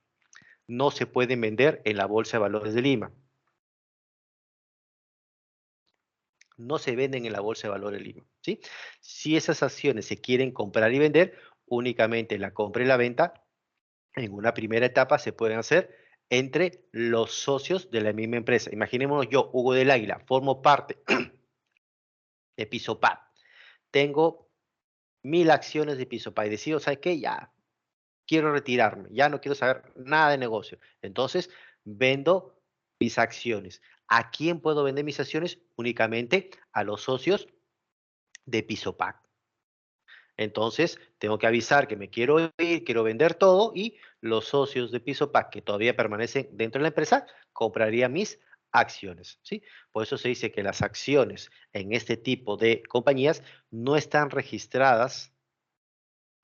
S1: no se pueden vender en la Bolsa de Valores de Lima. No se venden en la Bolsa de Valores de Lima, ¿sí? Si esas acciones se quieren comprar y vender, únicamente la compra y la venta en una primera etapa se pueden hacer entre los socios de la misma empresa. Imaginémonos yo, Hugo del Águila, formo parte de Pisopap. Tengo 1000 acciones de Pisopap y decido, ¿sabes qué? Ya quiero retirarme, ya no quiero saber nada de negocio. Entonces, vendo mis acciones. ¿A quién puedo vender mis acciones? Únicamente a los socios de Pisopac. Entonces, tengo que avisar que me quiero ir, quiero vender todo y los socios de Pisopac que todavía permanecen dentro de la empresa comprarían mis acciones, ¿sí? Por eso se dice que las acciones en este tipo de compañías no están registradas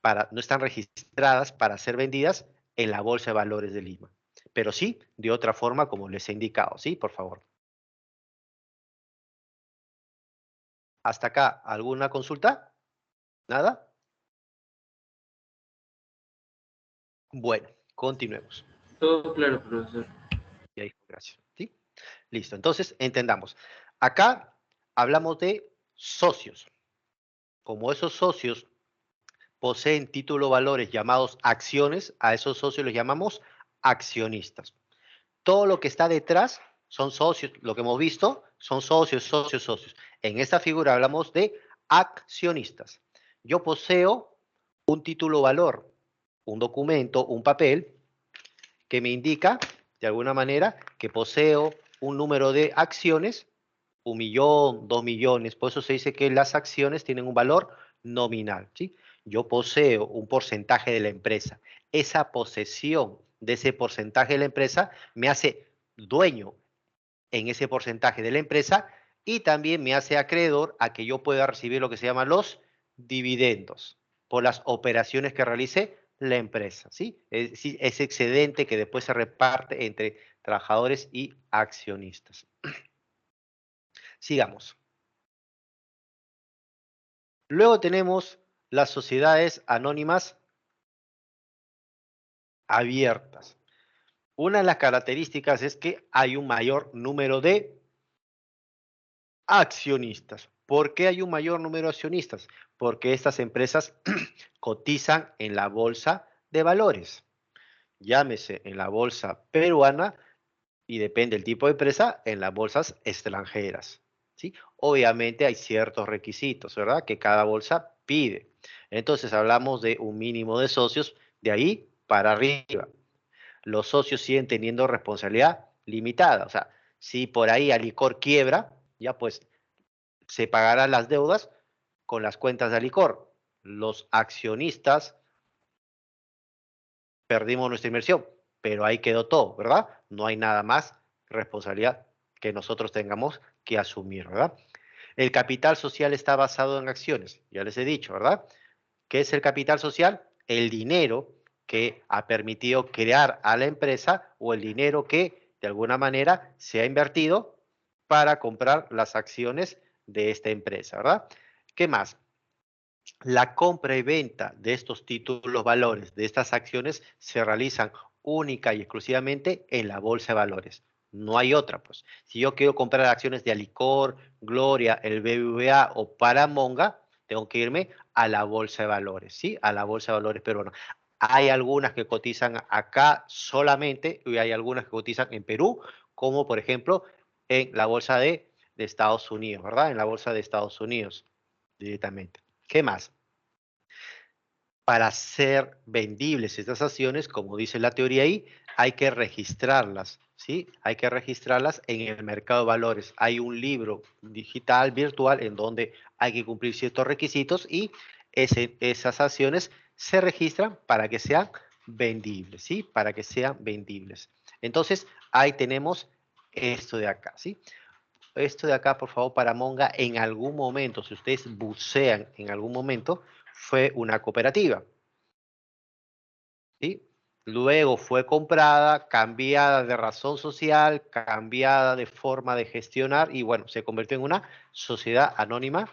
S1: para ser vendidas en la Bolsa de Valores de Lima, pero sí de otra forma como les he indicado, ¿sí? Por favor. Hasta acá, ¿alguna consulta? ¿Nada? Bueno, continuemos.
S2: Todo claro, profesor.
S1: Y ahí, gracias. ¿Sí? Listo, entonces entendamos. Acá hablamos de socios. Como esos socios poseen títulos valores llamados acciones, a esos socios los llamamos accionistas. Todo lo que está detrás son socios, lo que hemos visto son socios, socios, socios. En esta figura hablamos de accionistas. Yo poseo un título valor, un documento, un papel que me indica de alguna manera que poseo un número de acciones, 1.000.000, 2.000.000, por eso se dice que las acciones tienen un valor nominal, ¿sí? Yo poseo un porcentaje de la empresa. Esa posesión de ese porcentaje de la empresa me hace dueño en ese porcentaje de la empresa y también me hace acreedor a que yo pueda recibir lo que se llaman los dividendos por las operaciones que realice la empresa, ¿sí? Es excedente que después se reparte entre trabajadores y accionistas. Sigamos. Luego tenemos las sociedades anónimas abiertas. Una de las características es que hay un mayor número de accionistas. ¿Por qué hay un mayor número de accionistas? Porque estas empresas cotizan en la bolsa de valores. Llámese en la bolsa peruana y depende del tipo de empresa, en las bolsas extranjeras. ¿Sí? Obviamente hay ciertos requisitos, ¿verdad? Que cada bolsa pide. Entonces hablamos de un mínimo de socios de ahí para arriba. Los socios siguen teniendo responsabilidad limitada. O sea, si por ahí Alicor quiebra, ya pues se pagarán las deudas con las cuentas de Alicor. Los accionistas perdimos nuestra inversión, pero ahí quedó todo, ¿verdad? No hay nada más responsabilidad que nosotros tengamos que asumir, ¿verdad? El capital social está basado en acciones, ya les he dicho, ¿verdad? ¿Qué es el capital social? El dinero que ha permitido crear a la empresa o el dinero que de alguna manera se ha invertido para comprar las acciones de esta empresa, ¿verdad? ¿Qué más? La compra y venta de estos títulos valores, de estas acciones, se realizan única y exclusivamente en la bolsa de valores. No hay otra, pues. Si yo quiero comprar acciones de Alicor, Gloria, el BBVA o Paramonga, tengo que irme a la bolsa de valores, ¿sí? A la bolsa de valores peruana. Hay algunas que cotizan acá solamente y hay algunas que cotizan en Perú, como por ejemplo en la bolsa de Estados Unidos, ¿verdad? En la bolsa de Estados Unidos directamente. ¿Qué más? Para ser vendibles estas acciones, como dice la teoría ahí, hay que registrarlas, ¿sí? Hay que registrarlas en el mercado de valores. Hay un libro digital, virtual, en donde hay que cumplir ciertos requisitos y esas acciones se registran para que sean vendibles, ¿sí? Para que sean vendibles. Entonces, ahí tenemos esto de acá, ¿sí? Esto de acá, por favor, para Monga, en algún momento, si ustedes bucean en algún momento, fue una cooperativa, ¿sí? Luego fue comprada, cambiada de razón social, cambiada de forma de gestionar y bueno, se convirtió en una sociedad anónima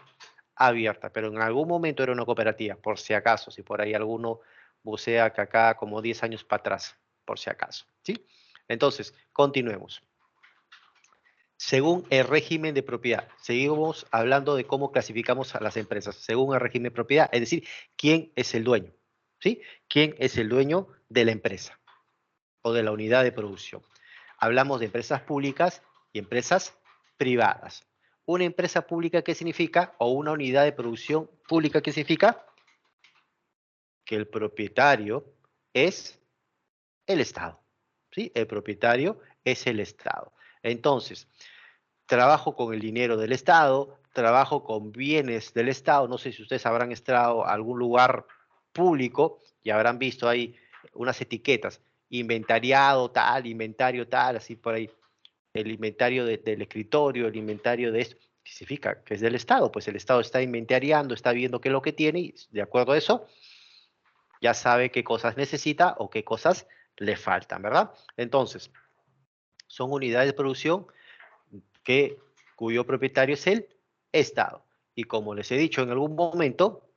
S1: abierta, pero en algún momento era una cooperativa, por si acaso, si por ahí alguno bucea que acá como 10 años para atrás, por si acaso, ¿sí? Entonces, continuemos. Según el régimen de propiedad, seguimos hablando de cómo clasificamos a las empresas, según el régimen de propiedad, es decir, quién es el dueño, ¿sí? ¿Quién es el dueño de la empresa o de la unidad de producción? Hablamos de empresas públicas y empresas privadas. Una empresa pública, ¿qué significa? O una unidad de producción pública, ¿qué significa? Que el propietario es el Estado, ¿sí? El propietario es el Estado. Entonces, trabajo con el dinero del Estado, trabajo con bienes del Estado. No sé si ustedes habrán estado a algún lugar público y habrán visto ahí unas etiquetas, inventariado tal, inventario tal, así por ahí. El inventario del escritorio, el inventario de esto, ¿qué significa? Que es del Estado, pues el Estado está inventariando, está viendo qué es lo que tiene y de acuerdo a eso ya sabe qué cosas necesita o qué cosas le faltan, ¿verdad? Entonces, son unidades de producción que, cuyo propietario es el Estado. Y como les he dicho en algún momento,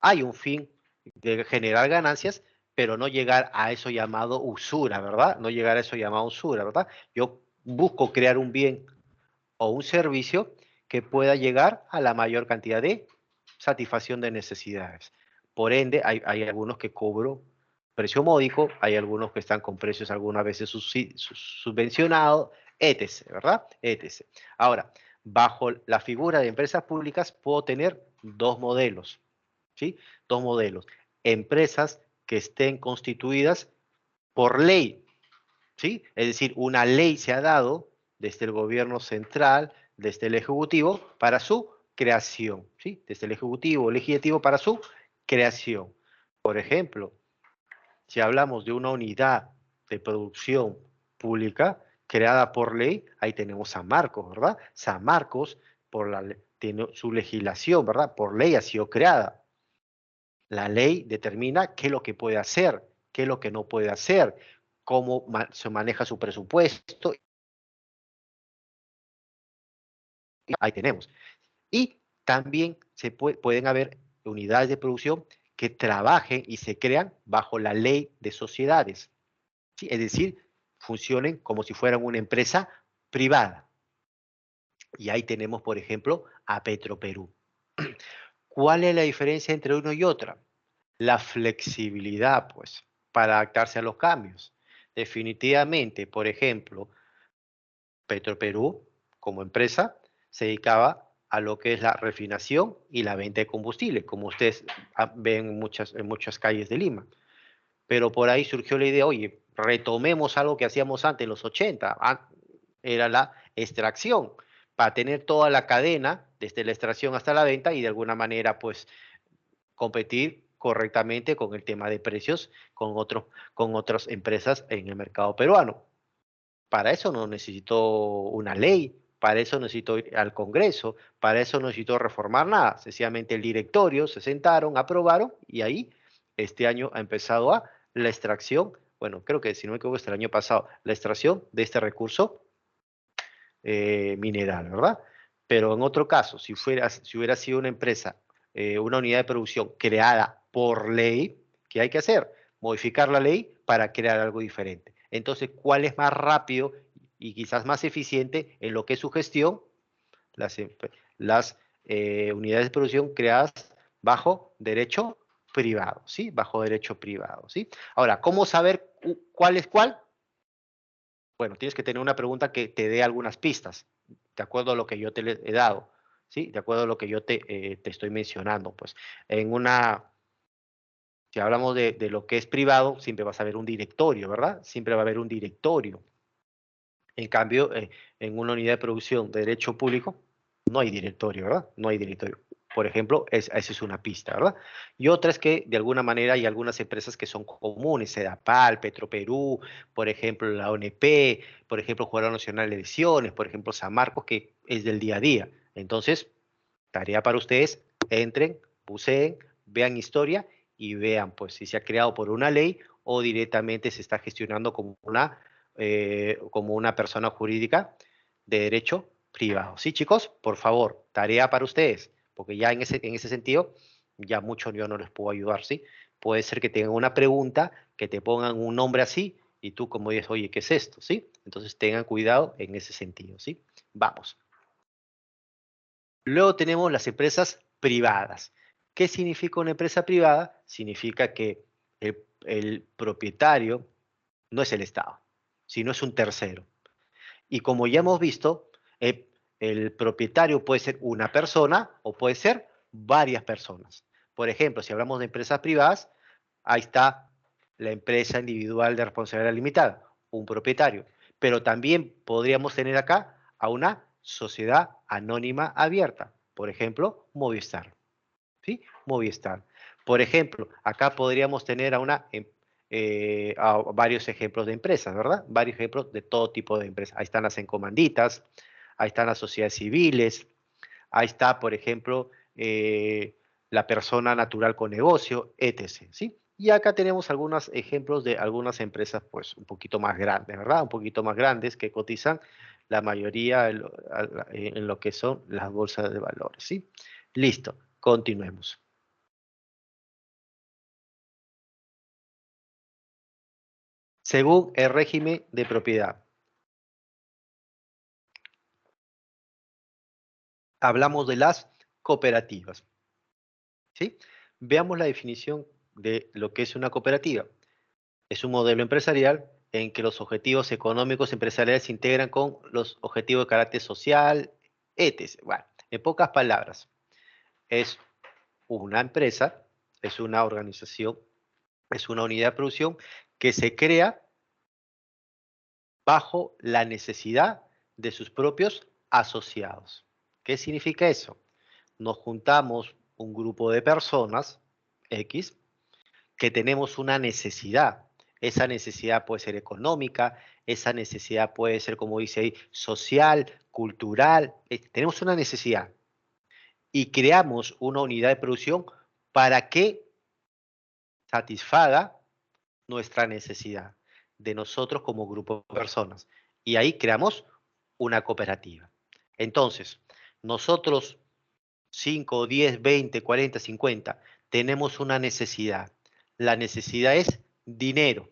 S1: hay un fin de generar ganancias, pero no llegar a eso llamado usura, ¿verdad? No llegar a eso llamado usura, ¿verdad? Yo busco crear un bien o un servicio que pueda llegar a la mayor cantidad de satisfacción de necesidades. Por ende, hay algunos que cobro precio módico, hay algunos que están con precios algunas veces subvencionados, etc., ¿verdad? Etc. Ahora, bajo la figura de empresas públicas puedo tener dos modelos, ¿sí? Dos modelos. Empresas que estén constituidas por ley, ¿sí? Es decir, una ley se ha dado desde el gobierno central, desde el Ejecutivo, para su creación, ¿sí? Desde el Ejecutivo, Legislativo, para su creación. Por ejemplo, si hablamos de una unidad de producción pública creada por ley, ahí tenemos San Marcos, ¿verdad? San Marcos, tiene su legislación, ¿verdad? Por ley ha sido creada. La ley determina qué es lo que puede hacer, qué es lo que no puede hacer, cómo se maneja su presupuesto. Ahí tenemos. Y también pueden haber unidades de producción que trabajen y se crean bajo la ley de sociedades, ¿sí? Es decir, funcionen como si fueran una empresa privada. Y ahí tenemos, por ejemplo, a Petroperú. ¿Cuál es la diferencia entre uno y otra? La flexibilidad, pues, para adaptarse a los cambios. Definitivamente, por ejemplo, Petroperú, como empresa, se dedicaba a lo que es la refinación y la venta de combustible, como ustedes ven en muchas calles de Lima. Pero por ahí surgió la idea, oye, retomemos algo que hacíamos antes, en los 80, era la extracción, para tener toda la cadena, desde la extracción hasta la venta, y de alguna manera, pues, competir correctamente con el tema de precios con otras empresas en el mercado peruano. Para eso no necesitó una ley, para eso necesitó ir al Congreso, para eso no necesitó reformar nada. Sencillamente el directorio se sentaron, aprobaron y ahí este año ha empezado la extracción, bueno, creo que si no me equivoco es el año pasado, la extracción de este recurso mineral, ¿verdad? Pero en otro caso, si hubiera sido una empresa, una unidad de producción creada por ley, ¿qué hay que hacer? Modificar la ley para crear algo diferente. Entonces, ¿cuál es más rápido y quizás más eficiente en lo que es su gestión? Las, unidades de producción creadas bajo derecho privado, ¿sí? Bajo derecho privado, ¿sí? Ahora, ¿cómo saber cuál es cuál? Bueno, tienes que tener una pregunta que te dé algunas pistas, de acuerdo a lo que yo te he dado, ¿sí? De acuerdo a lo que yo te estoy mencionando, pues. En una, si hablamos de lo que es privado, siempre vas a ver un directorio, ¿verdad? Siempre va a haber un directorio. En cambio, en una unidad de producción de derecho público, no hay directorio, ¿verdad? No hay directorio. Por ejemplo, esa es una pista, ¿verdad? Y otra es que de alguna manera hay algunas empresas que son comunes, Sedapal, Petroperú, por ejemplo, la ONP, por ejemplo, Jurado Nacional de Elecciones, por ejemplo, San Marcos, que es del día a día. Entonces, tarea para ustedes, entren, buceen, vean historia y vean, pues, si se ha creado por una ley o directamente se está gestionando como una persona jurídica de derecho privado. ¿Sí, chicos? Por favor, tarea para ustedes, porque ya en ese sentido, ya mucho yo no les puedo ayudar, ¿sí? Puede ser que tengan una pregunta, que te pongan un nombre así, y tú como dices, oye, ¿qué es esto? ¿Sí? Entonces tengan cuidado en ese sentido, ¿sí? Vamos. Luego tenemos las empresas privadas. ¿Qué significa una empresa privada? Significa que el propietario no es el Estado, sino es un tercero. Y como ya hemos visto, el propietario puede ser una persona o puede ser varias personas. Por ejemplo, si hablamos de empresas privadas, ahí está la empresa individual de responsabilidad limitada, un propietario. Pero también podríamos tener acá a una sociedad anónima abierta. Por ejemplo, Movistar. ¿Sí? Movistar. Por ejemplo, acá podríamos tener a varios ejemplos de empresas, ¿verdad? Varios ejemplos de todo tipo de empresas. Ahí están las encomanditas, ahí están las sociedades civiles, ahí está, por ejemplo, la persona natural con negocio, etc. ¿Sí? Y acá tenemos algunos ejemplos de algunas empresas, pues, un poquito más grandes, ¿verdad? Un poquito más grandes que cotizan la mayoría en lo que son las bolsas de valores, ¿sí? Listo, continuemos. Según el régimen de propiedad. Hablamos de las cooperativas, ¿sí? Veamos la definición de lo que es una cooperativa. Es un modelo empresarial en que los objetivos económicos empresariales se integran con los objetivos de carácter social, etc. Bueno, en pocas palabras, es una empresa, es una organización, es una unidad de producción que se crea bajo la necesidad de sus propios asociados. ¿Qué significa eso? Nos juntamos un grupo de personas, X, que tenemos una necesidad. Esa necesidad puede ser económica, esa necesidad puede ser, como dice ahí, social, cultural. Tenemos una necesidad y creamos una unidad de producción para que satisfaga nuestra necesidad de nosotros como grupo de personas. Y ahí creamos una cooperativa. Entonces, nosotros 5, 10, 20, 40, 50, tenemos una necesidad. La necesidad es dinero.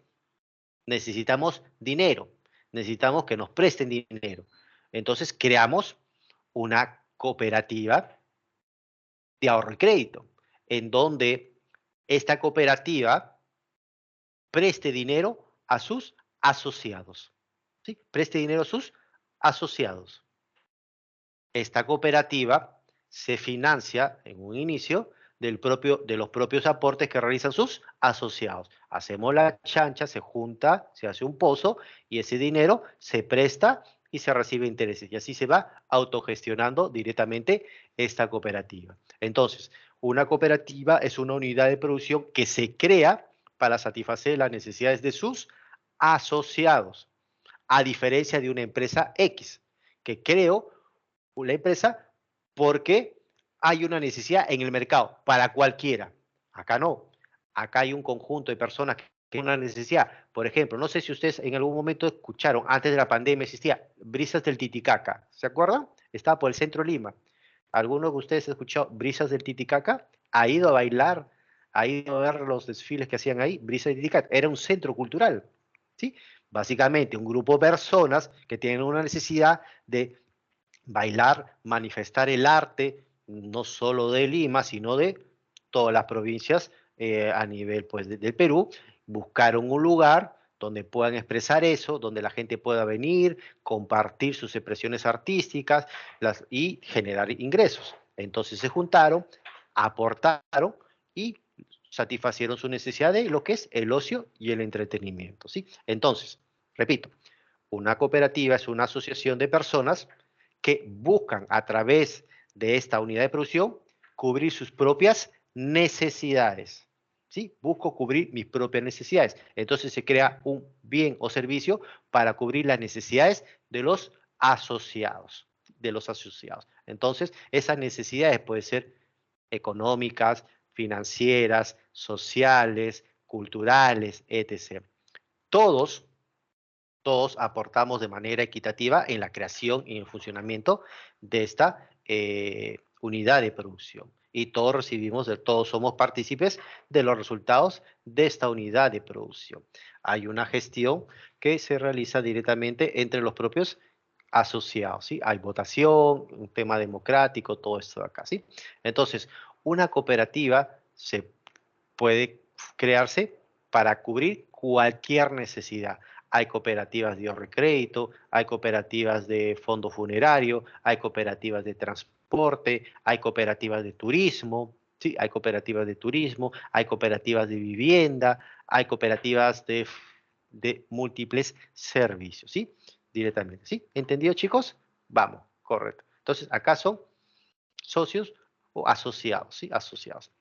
S1: Necesitamos dinero. Necesitamos que nos presten dinero. Entonces, creamos una cooperativa de ahorro y crédito, en donde esta cooperativa preste dinero a sus asociados. ¿Sí? Preste dinero a sus asociados. Esta cooperativa se financia en un inicio de los propios aportes que realizan sus asociados. Hacemos la chancha, se junta, se hace un pozo y ese dinero se presta y se recibe intereses. Y así se va autogestionando directamente esta cooperativa. Entonces, una cooperativa es una unidad de producción que se crea para satisfacer las necesidades de sus asociados, a diferencia de una empresa X, que creo la empresa porque hay una necesidad en el mercado para cualquiera. Acá no. Acá hay un conjunto de personas que tienen una necesidad. Por ejemplo, no sé si ustedes en algún momento escucharon, antes de la pandemia existía Brisas del Titicaca. ¿Se acuerdan? Estaba por el centro de Lima. ¿Alguno de ustedes ha escuchado Brisas del Titicaca? ¿Ha ido a bailar? ¿Ha ido a ver los desfiles que hacían ahí? Brisas del Titicaca. Era un centro cultural. ¿Sí? Básicamente, un grupo de personas que tienen una necesidad de bailar, manifestar el arte, no solo de Lima, sino de todas las provincias a nivel pues, del Perú. Buscaron un lugar donde puedan expresar eso, donde la gente pueda venir, compartir sus expresiones artísticas y generar ingresos. Entonces se juntaron, aportaron y satisfacieron su necesidad de lo que es el ocio y el entretenimiento. ¿Sí? Entonces, repito, una cooperativa es una asociación de personas que buscan a través de esta unidad de producción cubrir sus propias necesidades. ¿Sí? Busco cubrir mis propias necesidades. Entonces se crea un bien o servicio para cubrir las necesidades de los asociados. De los asociados. Entonces, esas necesidades pueden ser económicas, financieras, sociales, culturales, etc. Todos aportamos de manera equitativa en la creación y en el funcionamiento de esta unidad de producción. Y todos todos somos partícipes de los resultados de esta unidad de producción. Hay una gestión que se realiza directamente entre los propios asociados, ¿sí? Hay votación, un tema democrático, todo esto de acá, ¿sí? Entonces, una cooperativa se puede crearse para cubrir cualquier necesidad. Hay cooperativas de ahorro y crédito, hay cooperativas de fondo funerario, hay cooperativas de transporte, hay cooperativas de turismo, ¿sí? Hay cooperativas de turismo, hay cooperativas de vivienda, hay cooperativas de múltiples servicios, ¿sí? Directamente, ¿sí? ¿Entendido, chicos? Vamos, correcto. Entonces, acá son socios o asociados, ¿sí? Asociados.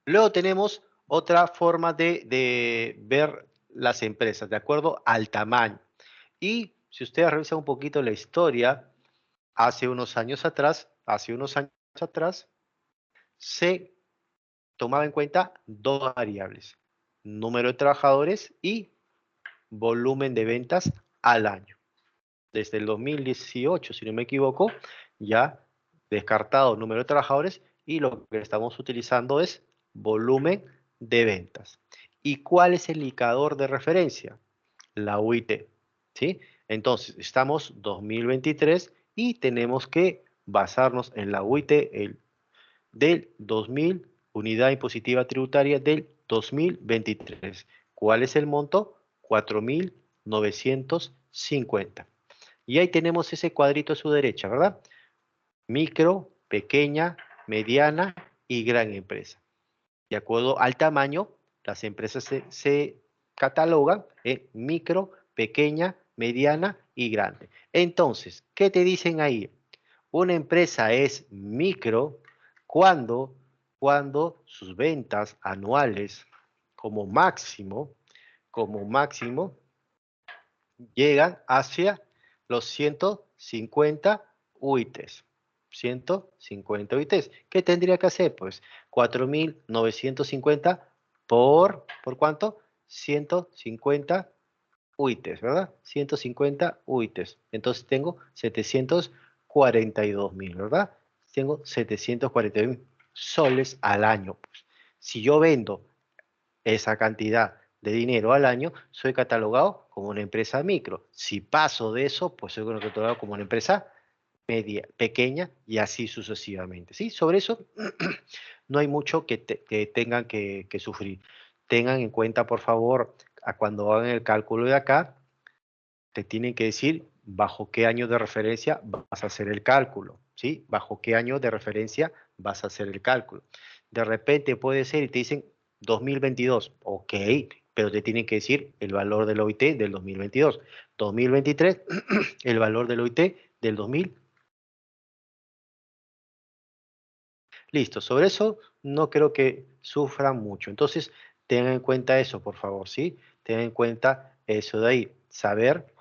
S1: Luego tenemos otra forma de ver las empresas, de acuerdo al tamaño. Y si ustedes revisan un poquito la historia, hace unos años atrás, se tomaba en cuenta dos variables: número de trabajadores y volumen de ventas al año. Desde el 2018, si no me equivoco, ya descartado número de trabajadores y lo que estamos utilizando es volumen de ventas. ¿Y cuál es el indicador de referencia? La UIT, ¿sí? Entonces, estamos 2023 y tenemos que basarnos en la UIT del 2000, unidad impositiva tributaria del 2023. ¿Cuál es el monto? 4.950. Y ahí tenemos ese cuadrito a su derecha, ¿verdad? Micro, pequeña, mediana y gran empresa. De acuerdo al tamaño, las empresas se catalogan en micro, pequeña, mediana y grande. Entonces, ¿qué te dicen ahí? Una empresa es micro cuando, cuando sus ventas anuales como máximo, llegan hacia los 150 UITs. 150 UITs. ¿Qué tendría que hacer? Pues 4.950 ¿por cuánto? 150 UITs, ¿verdad? 150 UITs. Entonces tengo 742.000, ¿verdad? Tengo 742.000 soles al año. Pues. Si yo vendo esa cantidad de dinero al año, soy catalogado como una empresa micro. Si paso de eso, pues soy catalogado como una empresa media, pequeña y así sucesivamente. ¿Sí? Sobre eso no hay mucho que tengan que sufrir. Tengan en cuenta, por favor, a cuando hagan el cálculo de acá, te tienen que decir bajo qué año de referencia vas a hacer el cálculo, ¿sí? Bajo qué año de referencia vas a hacer el cálculo. De repente puede ser y te dicen 2022, ok, pero te tienen que decir el valor del OIT del 2022. 2023, el valor del OIT del 2000. Listo, sobre eso no creo que sufran mucho. Entonces, tengan en cuenta eso, por favor, ¿sí? Tengan en cuenta eso de ahí, saber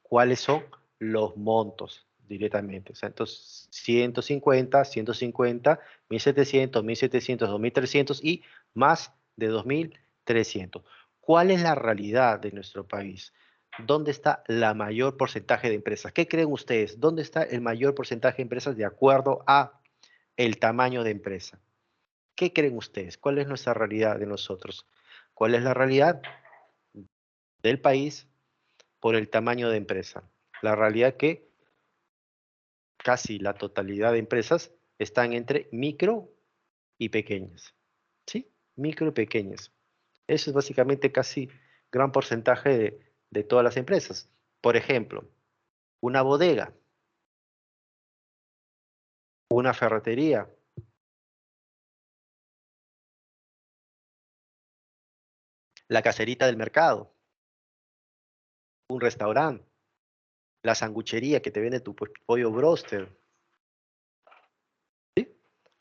S1: cuáles son los montos directamente. O sea, entonces 150, 150, 1.700, 1.700, 2.300 y más de 2.300. ¿Cuál es la realidad de nuestro país? ¿Dónde está la mayor porcentaje de empresas? ¿Qué creen ustedes? ¿Dónde está el mayor porcentaje de empresas de acuerdo a el tamaño de empresa? ¿Qué creen ustedes? ¿Cuál es nuestra realidad de nosotros? ¿Cuál es la realidad del país por el tamaño de empresa? La realidad que casi la totalidad de empresas están entre micro y pequeñas. ¿Sí? Micro y pequeñas. Eso es básicamente casi gran porcentaje de todas las empresas. Por ejemplo, una bodega, una ferretería, la caserita del mercado, un restaurante, la sanguchería que te vende tu pollo broster.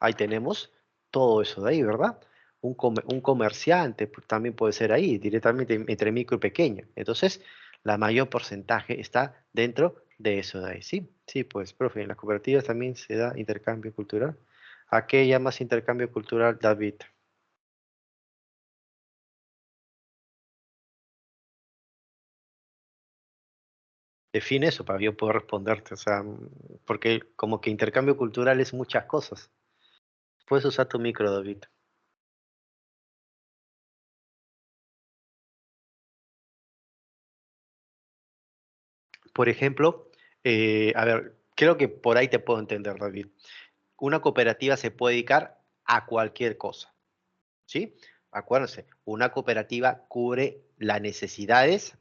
S1: Ahí tenemos todo eso de ahí, ¿verdad? Un comerciante pues, también puede ser ahí, directamente entre micro y pequeño. Entonces, la mayor porcentaje está dentro de eso de ahí, ¿sí? Sí, pues, profe, en las cooperativas también se da intercambio cultural. ¿A qué llamas intercambio cultural, David? Define eso para yo poder responderte, o sea, porque como que intercambio cultural es muchas cosas. Puedes usar tu micro, David. Por ejemplo, a ver, creo que por ahí te puedo entender, David. Una cooperativa se puede dedicar a cualquier cosa, ¿sí? Acuérdense, una cooperativa cubre las necesidades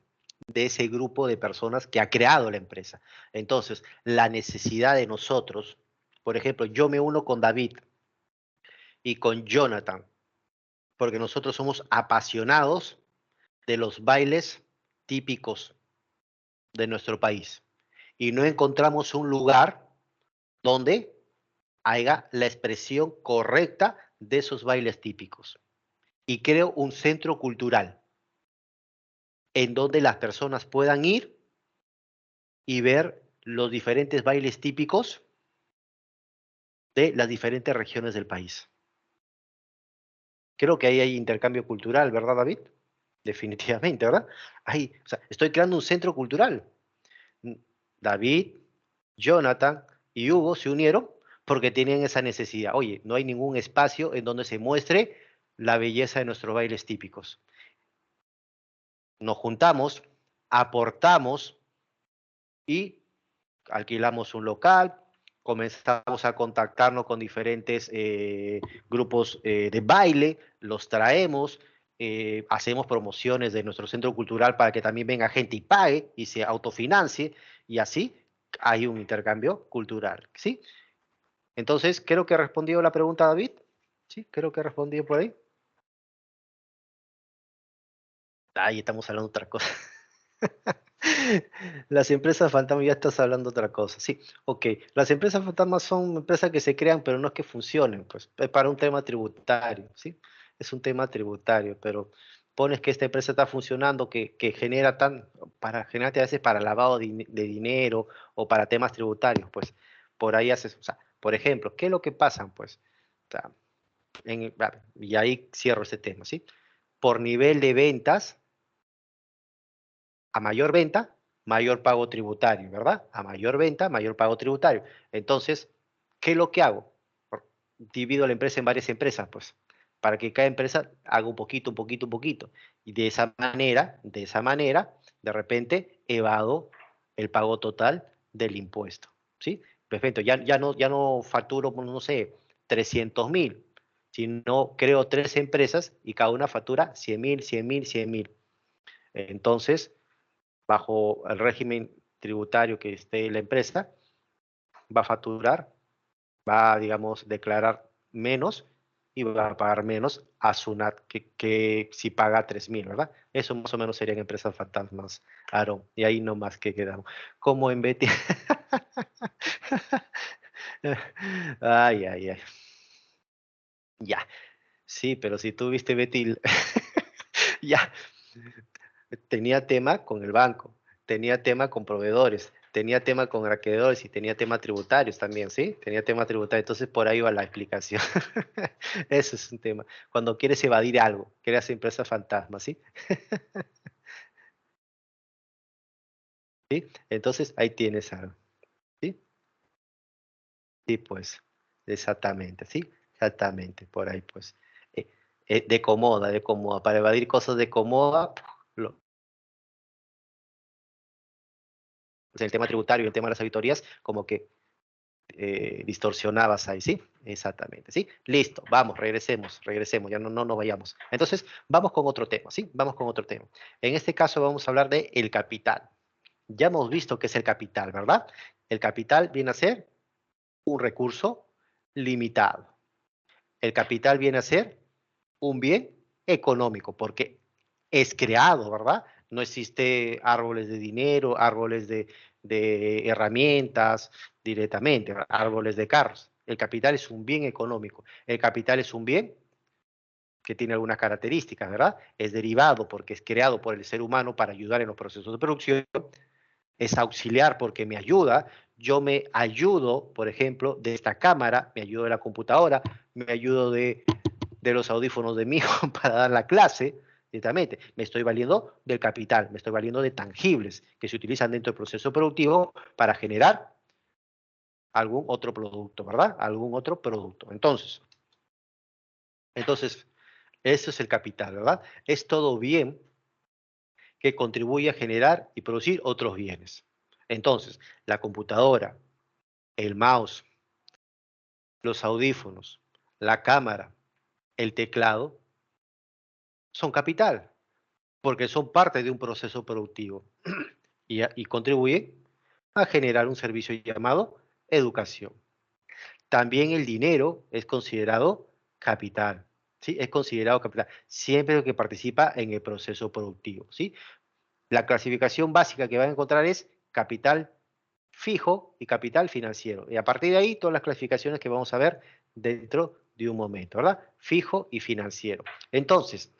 S1: de ese grupo de personas que ha creado la empresa. Entonces, la necesidad de nosotros, por ejemplo, yo me uno con David y con Jonathan, porque nosotros somos apasionados de los bailes típicos de nuestro país y no encontramos un lugar donde haya la expresión correcta de esos bailes típicos. Y creo un centro cultural en donde las personas puedan ir y ver los diferentes bailes típicos de las diferentes regiones del país. Creo que ahí hay intercambio cultural, ¿verdad, David? Definitivamente, ¿verdad? Ahí, o sea, estoy creando un centro cultural. David, Jonathan y Hugo se unieron porque tenían esa necesidad. Oye, no hay ningún espacio en donde se muestre la belleza de nuestros bailes típicos. Nos juntamos, aportamos y alquilamos un local, comenzamos a contactarnos con diferentes grupos de baile, los traemos, hacemos promociones de nuestro centro cultural para que también venga gente y pague y se autofinancie y así hay un intercambio cultural, ¿sí? Entonces, creo que he respondido la pregunta, David. Sí, creo que he respondido por ahí. Ahí estamos hablando de otra cosa. Las empresas fantasma, ya estás hablando de otra cosa. Sí, ok. Las empresas fantasmas son empresas que se crean, pero no es que funcionen, pues es para un tema tributario, ¿sí? Es un tema tributario, pero pones que esta empresa está funcionando, que genera para generarte a veces para lavado de dinero o para temas tributarios, pues por ahí haces, o sea, por ejemplo, ¿qué es lo que pasa? Pues, o sea, y ahí cierro ese tema, ¿sí? Por nivel de ventas, a mayor venta, mayor pago tributario, ¿verdad? A mayor venta, mayor pago tributario. Entonces, ¿qué es lo que hago? Divido la empresa en varias empresas, pues, para que cada empresa haga un poquito, un poquito, un poquito. Y de esa manera, de repente, evado el pago total del impuesto, ¿sí? Perfecto, ya no facturo, no sé, 300.000, sino creo tres empresas y cada una factura 100.000, 100.000, 100.000. Entonces, bajo el régimen tributario que esté la empresa, va a facturar, va a, digamos, declarar menos y va a pagar menos a SUNAT que si paga 3.000, ¿verdad? Eso más o menos serían empresas fantasmas, Aaron. Y ahí no más que quedamos. Como en Betty. Ay, ay, ay. Ya. Sí, pero si tú viste Betty, ya. Tenía tema con el banco, tenía tema con proveedores, tenía tema con acreedores y tenía tema tributarios también, ¿sí? Tenía tema tributario, entonces por ahí va la explicación. Eso es un tema. Cuando quieres evadir algo, creas empresas fantasmas, ¿sí? ¿Sí? Entonces ahí tienes algo, ¿sí? Sí, pues, exactamente, ¿sí? Exactamente, por ahí, pues. Eh, de cómoda, para evadir cosas de cómoda, el tema tributario, el tema de las auditorías, como que distorsionabas ahí, ¿sí? Exactamente, ¿sí? Listo, vamos, regresemos, ya no nos vayamos. Entonces, vamos con otro tema, ¿sí? Vamos con otro tema. En este caso vamos a hablar de el capital. Ya hemos visto qué es el capital, ¿verdad? El capital viene a ser un recurso limitado. El capital viene a ser un bien económico, porque es creado, ¿verdad? No existe árboles de dinero, árboles de herramientas directamente, árboles de carros. El capital es un bien económico. El capital es un bien que tiene algunas características, ¿verdad? Es derivado porque es creado por el ser humano para ayudar en los procesos de producción, es auxiliar porque me ayuda, yo me ayudo, por ejemplo, de esta cámara, me ayudo de la computadora, me ayudo de los audífonos de mi hijo para dar la clase, directamente. Me estoy valiendo del capital, me estoy valiendo de tangibles que se utilizan dentro del proceso productivo para generar algún otro producto, ¿verdad? Algún otro producto. Entonces, eso es el capital, ¿verdad? Es todo bien que contribuye a generar y producir otros bienes. Entonces, la computadora, el mouse, los audífonos, la cámara, el teclado, son capital, porque son parte de un proceso productivo y contribuye a generar un servicio llamado educación. También el dinero es considerado capital, ¿sí? Es considerado capital, siempre que participa en el proceso productivo, ¿sí? La clasificación básica que van a encontrar es capital fijo y capital financiero. Y a partir de ahí, todas las clasificaciones que vamos a ver dentro de un momento, ¿verdad? Fijo y financiero. Entonces,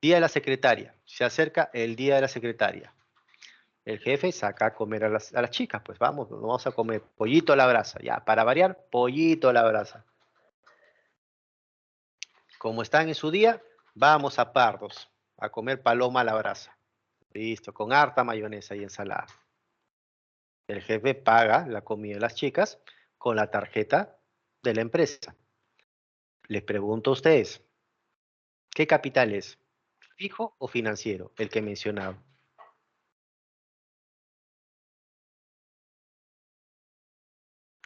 S1: día de la secretaria. Se acerca el día de la secretaria. El jefe saca a comer a las chicas, pues vamos a comer pollito a la brasa, ya, para variar, pollito a la brasa. Como están en su día, vamos a Pardos, a comer paloma a la brasa. Listo, con harta mayonesa y ensalada. El jefe paga la comida de las chicas con la tarjeta de la empresa. Les pregunto a ustedes, ¿qué capital es? ¿Fijo o financiero? El que he mencionado.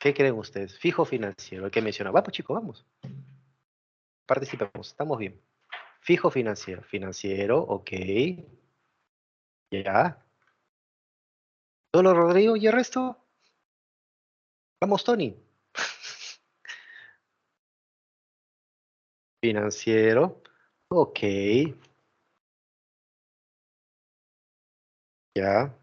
S1: ¿Qué creen ustedes? Fijo financiero, el que menciona. Vamos, chicos, vamos. Participemos, estamos bien. Fijo financiero. Financiero, ok. Ya. ¿Solo Rodrigo y el resto? Vamos, Tony. Financiero. Ok. Ya.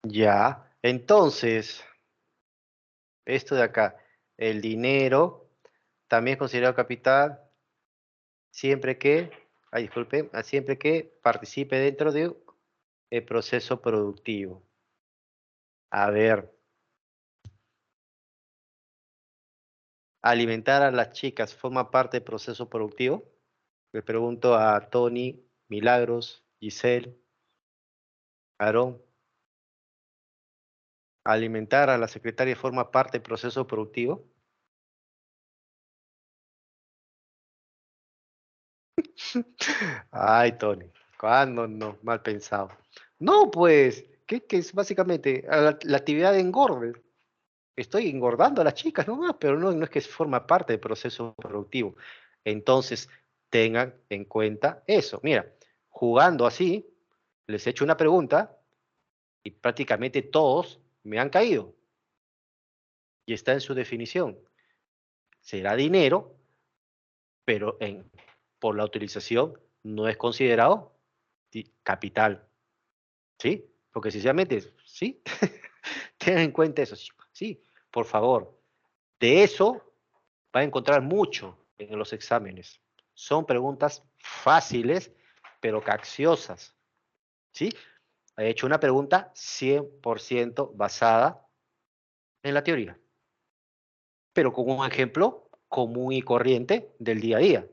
S1: Ya. Entonces, esto de acá. El dinero también es considerado capital siempre que, ay, disculpe, siempre que participe dentro de el proceso productivo. A ver, alimentar a las chicas forma parte del proceso productivo. Le pregunto a Tony, Milagros, Giselle, Aarón. Alimentar a la secretaria forma parte del proceso productivo. Ay, Tony, ¿cuándo no? Mal pensado. No, pues, ¿qué es básicamente la actividad de engorde? Estoy engordando a las chicas nomás, pero no es que forma parte del proceso productivo. Entonces, tengan en cuenta eso. Mira, jugando así, les he hecho una pregunta y prácticamente todos me han caído. Y está en su definición. Será dinero, pero por la utilización no es considerado capital. ¿Sí? Porque sinceramente, sí. Tengan en cuenta eso. Sí, por favor. De eso va a encontrar mucho en los exámenes. Son preguntas fáciles, pero capciosas. ¿Sí? He hecho una pregunta 100% basada en la teoría, pero con un ejemplo común y corriente del día a día.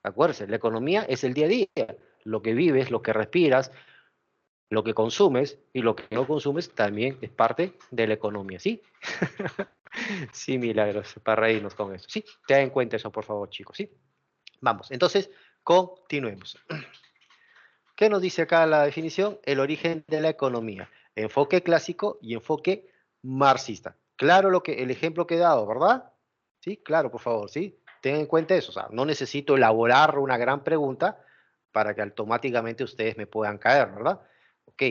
S1: Acuérdense, la economía es el día a día. Lo que vives, lo que respiras, lo que consumes y lo que no consumes también es parte de la economía, ¿sí? Sí, Milagros, para reírnos con eso. Sí, ten en cuenta eso, por favor, chicos, ¿sí? Vamos, entonces, continuemos. ¿Qué nos dice acá la definición? El origen de la economía. Enfoque clásico y enfoque marxista. Claro el ejemplo que he dado, ¿verdad? Sí, claro, por favor, sí. Tengan en cuenta eso. O sea, no necesito elaborar una gran pregunta para que automáticamente ustedes me puedan caer, ¿verdad? Ok,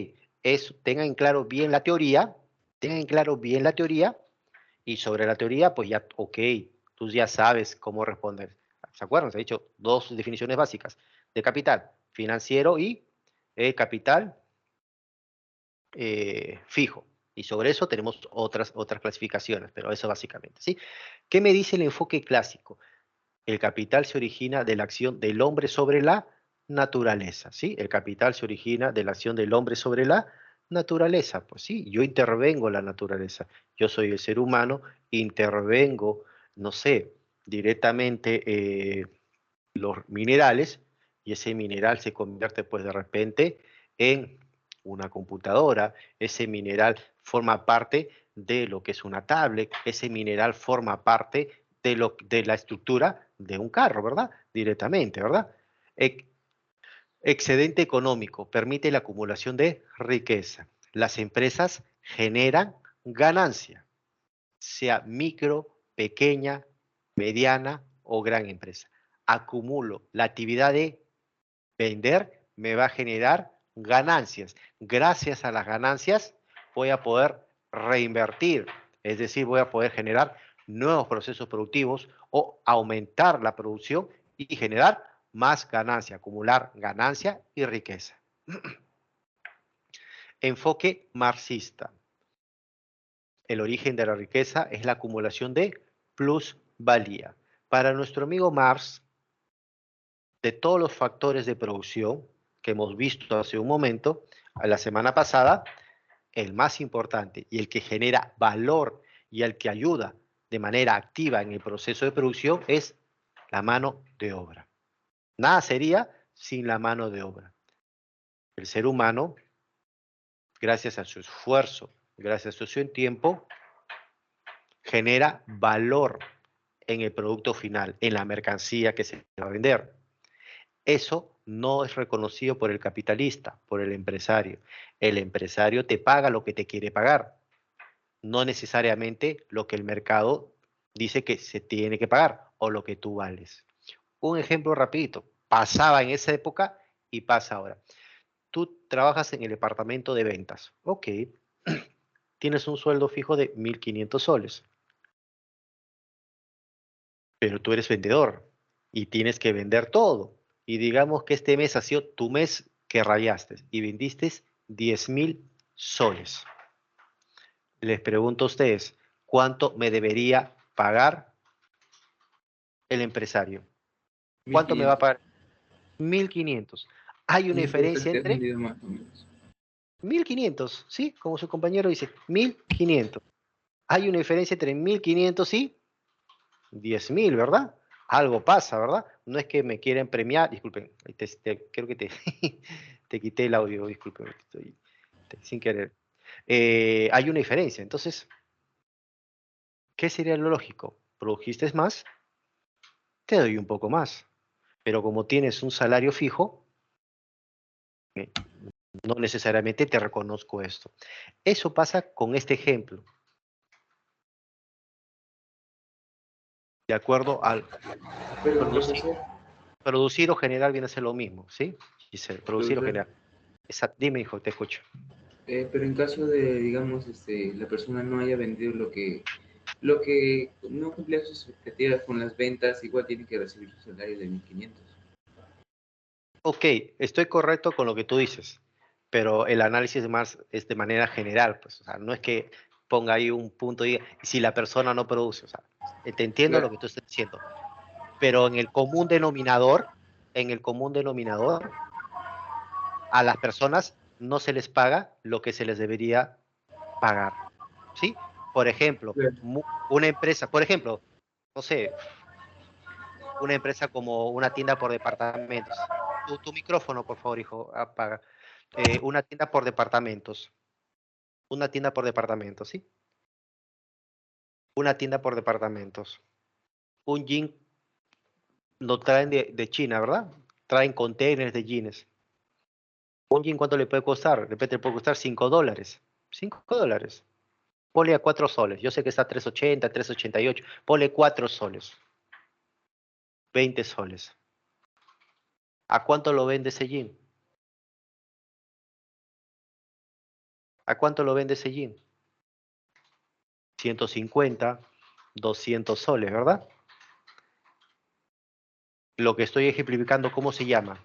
S1: tengan en claro bien la teoría, tengan en claro bien la teoría y sobre la teoría, pues ya, ok, tú ya sabes cómo responder. ¿Se acuerdan? Se ha dicho dos definiciones básicas de capital, financiero y capital fijo. Y sobre eso tenemos otras clasificaciones, pero eso básicamente, ¿sí? ¿Qué me dice el enfoque clásico? El capital se origina de la acción del hombre sobre la naturaleza, ¿sí? El capital se origina de la acción del hombre sobre la naturaleza. Pues sí, yo intervengo en la naturaleza. Yo soy el ser humano, intervengo, no sé, directamente los minerales y ese mineral se convierte pues de repente en una computadora, ese mineral forma parte de lo que es una tablet, ese mineral forma parte de la estructura de un carro, ¿verdad? Directamente, ¿verdad? Ex- Excedente económico permite la acumulación de riqueza. Las empresas generan ganancia, sea micro, pequeña, mediana o gran empresa. Acumulo la actividad de vender, me va a generar ganancias. Gracias a las ganancias voy a poder reinvertir, es decir, voy a poder generar nuevos procesos productivos o aumentar la producción y generar más ganancia, acumular ganancia y riqueza. Enfoque marxista. El origen de la riqueza es la acumulación de plusvalía. Para nuestro amigo Marx, de todos los factores de producción que hemos visto hace un momento, a la semana pasada, el más importante y el que genera valor y el que ayuda de manera activa en el proceso de producción es la mano de obra. Nada sería sin la mano de obra. El ser humano, gracias a su esfuerzo, gracias a su tiempo, genera valor en el producto final, en la mercancía que se va a vender. Eso no es reconocido por el capitalista, por el empresario. El empresario te paga lo que te quiere pagar, no necesariamente lo que el mercado dice que se tiene que pagar o lo que tú vales. Un ejemplo rapidito, pasaba en esa época y pasa ahora. Tú trabajas en el departamento de ventas, ok, tienes un sueldo fijo de 1.500 soles, pero tú eres vendedor y tienes que vender todo. Y digamos que este mes ha sido tu mes que rayaste y vendiste 10.000 soles. Les pregunto a ustedes, ¿cuánto me debería pagar el empresario? ¿Cuánto me va a
S2: 1500.
S1: pagar? 1.500. Hay una
S2: Eso puede ser
S1: diferencia
S2: que has
S1: entre
S2: vendido más o menos.
S1: 1.500, ¿sí? Como su compañero dice, 1.500. Hay una diferencia entre 1.500 y 10.000, ¿verdad? Algo pasa, ¿verdad? No es que me quieren premiar, disculpen, creo que te quité el audio, disculpen, sin querer. Hay una diferencia, entonces, ¿qué sería lo lógico? ¿Produjiste más? Te doy un poco más, pero como tienes un salario fijo, no necesariamente te reconozco esto. Eso pasa con este ejemplo, de acuerdo al
S2: Pero
S1: producir,
S2: profesor,
S1: producir o generar viene a ser lo mismo, ¿sí? Dice, producir o
S2: profesor,
S1: generar. Dime, hijo, te escucho.
S2: pero en caso de, digamos, la persona no haya vendido lo que no cumplía sus expectativas con las ventas, igual tiene que recibir su salario de 1500.
S1: Ok, estoy correcto con lo que tú dices, pero el análisis más es de manera general, pues, o sea, no es que ponga ahí un punto y diga, si la persona no produce, o sea, te entiendo lo
S2: Claro,
S1: que tú estás diciendo, pero en el común denominador, a las personas no se les paga lo que se les debería pagar, ¿sí? Por ejemplo,
S2: claro.
S1: una empresa, por ejemplo, no sé, una empresa como una tienda por departamentos. Tu micrófono, por favor, hijo, apaga. Una tienda por departamentos. Una tienda por departamentos, ¿sí? Una tienda por departamentos. Un jean lo traen de China, ¿verdad? Traen containers de jeans. ¿Un jean cuánto le puede costar? De repente le puede costar $5. $5. Ponle a 4 soles. Yo sé que está a 3.80, 3.88. Ponle 4 soles. 20 soles. ¿A cuánto lo vende ese jean? ¿A cuánto lo vende ese jean? 150, 200 soles, ¿verdad? Lo que estoy ejemplificando, ¿cómo se llama?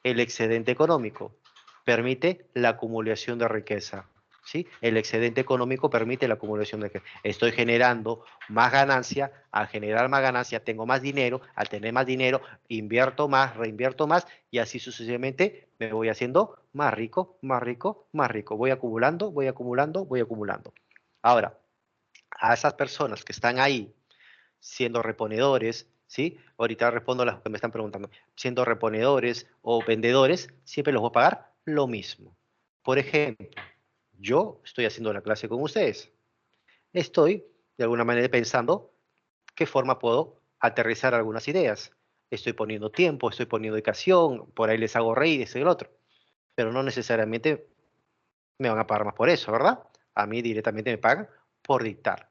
S1: El excedente económico. Permite la acumulación de riqueza. ¿Sí? El excedente económico permite la acumulación de riqueza. Estoy generando más ganancia. Al generar más ganancia, tengo más dinero. Al tener más dinero, invierto más, reinvierto más y así sucesivamente me voy haciendo más rico, más rico, más rico. Voy acumulando, voy acumulando, voy acumulando. Ahora, a esas personas que están ahí siendo reponedores, ¿sí? Ahorita respondo a las que me están preguntando. Siendo reponedores o vendedores, siempre los voy a pagar lo mismo. Por ejemplo, yo estoy haciendo la clase con ustedes. Estoy, de alguna manera, pensando qué forma puedo aterrizar algunas ideas. Estoy poniendo tiempo, estoy poniendo dedicación, por ahí les hago reír, eso y el otro. Pero no necesariamente me van a pagar más por eso, ¿verdad? A mí directamente me pagan por dictar.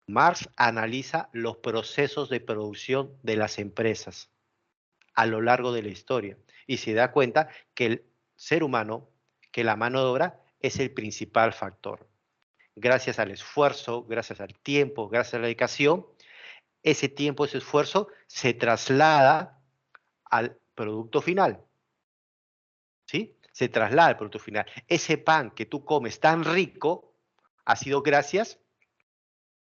S1: Marx analiza los procesos de producción de las empresas a lo largo de la historia y se da cuenta que el ser humano, que la mano de obra es el principal factor. Gracias al esfuerzo, gracias al tiempo, gracias a la dedicación, ese tiempo, ese esfuerzo se traslada al producto final, ¿sí? Se traslada al producto final. Ese pan que tú comes tan rico ha sido gracias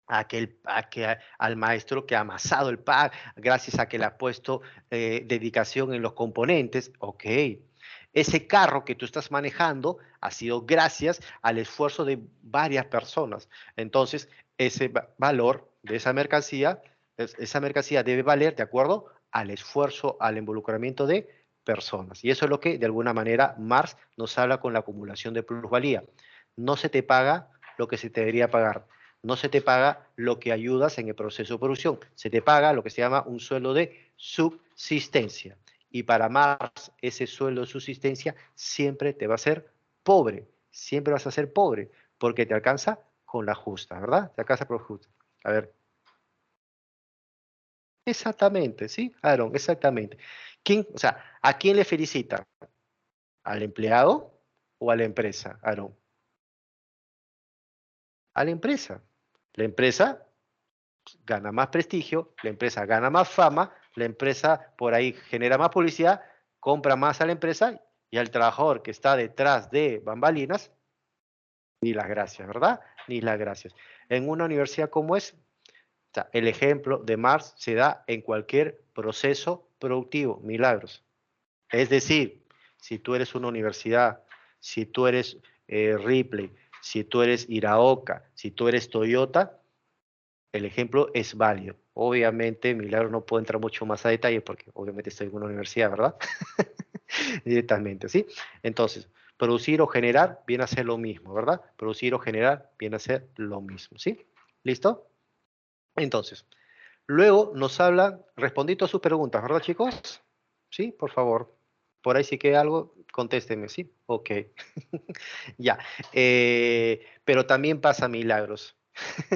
S1: al maestro que ha amasado el pan, gracias a que le ha puesto dedicación en los componentes, ok. Ese carro que tú estás manejando ha sido gracias al esfuerzo de varias personas. Entonces, ese valor de esa mercancía debe valer de acuerdo al esfuerzo, al involucramiento de personas. Y eso es lo que, de alguna manera, Marx nos habla con la acumulación de plusvalía. No se te paga lo que se te debería pagar, no se te paga lo que ayudas en el proceso de producción, se te paga lo que se llama un sueldo de subsistencia. Y para Marx, ese sueldo de subsistencia siempre te va a ser pobre. Siempre vas a ser pobre, porque te alcanza con la justa, ¿verdad? Te alcanza por justa. A ver. Exactamente, ¿sí? Aaron, exactamente. ¿Quién, o sea, ¿a quién le felicita? ¿Al empleado o a la empresa, Aaron? A la empresa. La empresa gana más prestigio, la empresa gana más fama, la empresa por ahí genera más publicidad, compra más a la empresa y al trabajador que está detrás de bambalinas, ni las gracias, ¿verdad? Ni las gracias. En una universidad como es, o sea, el ejemplo de Marx se da en cualquier proceso productivo, milagros. Es decir, si tú eres una universidad, si tú eres Ripley, si tú eres Iraoka, si tú eres Toyota, el ejemplo es válido. Obviamente, Milagro no puedo entrar mucho más a detalle porque obviamente estoy en una universidad, ¿verdad? Directamente, ¿sí? Entonces, producir o generar viene a ser lo mismo, ¿verdad? Producir o generar viene a ser lo mismo, ¿sí? ¿Listo? Entonces, luego nos habla, respondí todas sus preguntas, ¿verdad, chicos? Sí, por favor. Por ahí si queda algo, contésteme, ¿sí? Ok. Ya. Pero también pasa milagros.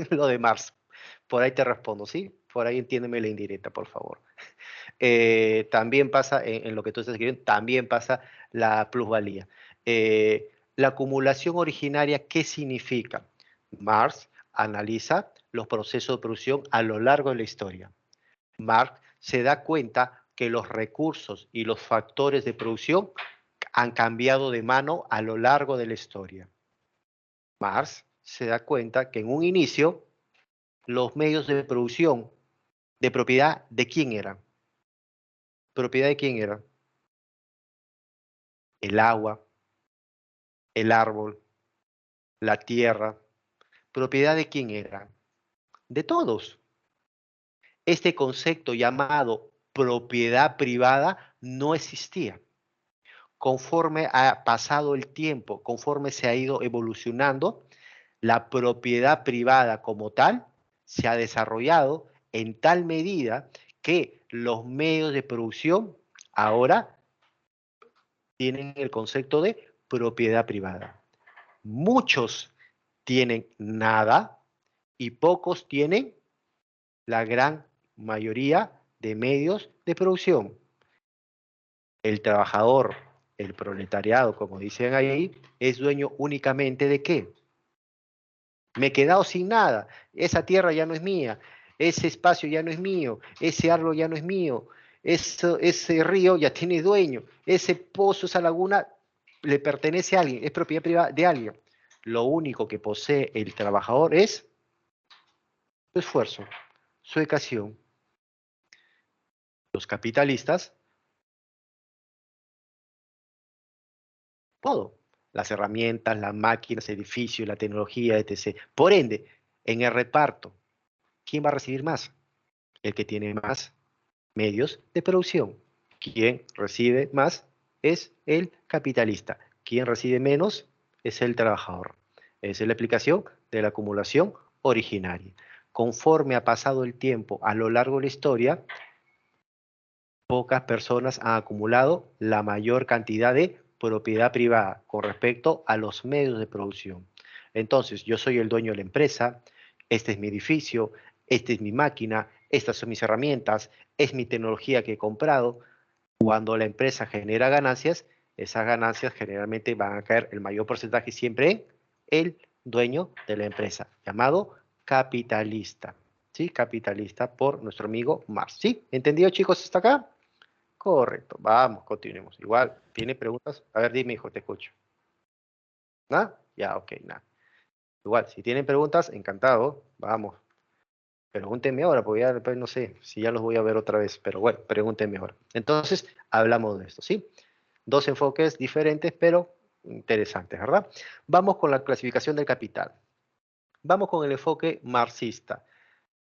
S1: Lo de Mars. Por ahí te respondo, ¿sí? Por ahí entiéndeme la indirecta, por favor. También pasa, en lo que tú estás escribiendo, también pasa la plusvalía. La acumulación originaria, ¿qué significa? Marx analiza los procesos de producción a lo largo de la historia. Marx se da cuenta que los recursos y los factores de producción han cambiado de mano a lo largo de la historia. Marx se da cuenta que en un inicio los medios de producción de propiedad de quién eran. ¿Propiedad de quién era? El agua, el árbol, la tierra. ¿Propiedad de quién era? De todos. Este concepto llamado propiedad privada no existía. Conforme ha pasado el tiempo, conforme se ha ido evolucionando, la propiedad privada como tal se ha desarrollado en tal medida que los medios de producción ahora tienen el concepto de propiedad privada. Muchos tienen nada y pocos tienen la gran mayoría de medios de producción. El trabajador, el proletariado, como dicen ahí, es dueño únicamente de qué. Me he quedado sin nada, esa tierra ya no es mía, ese espacio ya no es mío, ese árbol ya no es mío, ese río ya tiene dueño, ese pozo, esa laguna le pertenece a alguien, es propiedad privada de alguien. Lo único que posee el trabajador es su esfuerzo, su dedicación. Los capitalistas, todo. Las herramientas, las máquinas, edificios, la tecnología, etc. Por ende, en el reparto, ¿quién va a recibir más? El que tiene más medios de producción. Quien recibe más es el capitalista. Quien recibe menos es el trabajador. Esa es la explicación de la acumulación originaria. Conforme ha pasado el tiempo a lo largo de la historia, pocas personas han acumulado la mayor cantidad de propiedad privada con respecto a los medios de producción. Entonces, yo soy el dueño de la empresa, este es mi edificio, esta es mi máquina, estas son mis herramientas, es mi tecnología que he comprado. Cuando la empresa genera ganancias, esas ganancias generalmente van a caer el mayor porcentaje siempre en el dueño de la empresa, llamado capitalista. ¿Sí? Capitalista por nuestro amigo Marx. ¿Sí? ¿Entendido, chicos, hasta acá? Correcto, vamos, continuemos. Igual, ¿tiene preguntas? A ver, dime, hijo, te escucho. ¿Nada? Ya, ok, nada. Igual, si tienen preguntas, encantado, vamos. Pregúntenme ahora, porque ya después no sé si ya los voy a ver otra vez, pero bueno, pregúntenme ahora. Entonces, hablamos de esto, ¿sí? Dos enfoques diferentes, pero interesantes, ¿verdad? Vamos con la clasificación del capital. Vamos con el enfoque marxista.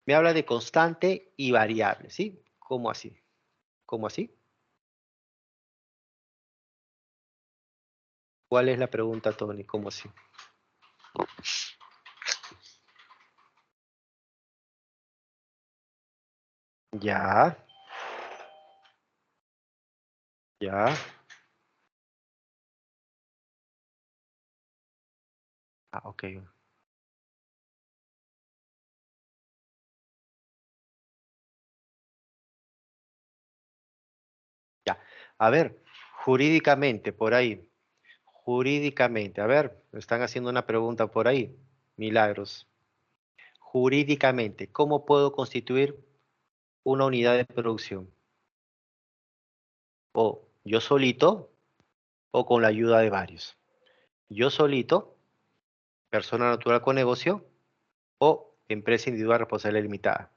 S1: Me habla de constante y variable, ¿sí? ¿Cómo así? ¿Cómo así? ¿Cuál es la pregunta, Tony? ¿Cómo así? Ya, Ya. Ah, ok. Ya. A ver, jurídicamente, por ahí. Jurídicamente, a ver, me están haciendo una pregunta por ahí. Milagros. Jurídicamente, ¿cómo puedo constituir una unidad de producción? O yo solito o con la ayuda de varios. Yo solito, persona natural con negocio o empresa individual responsable limitada.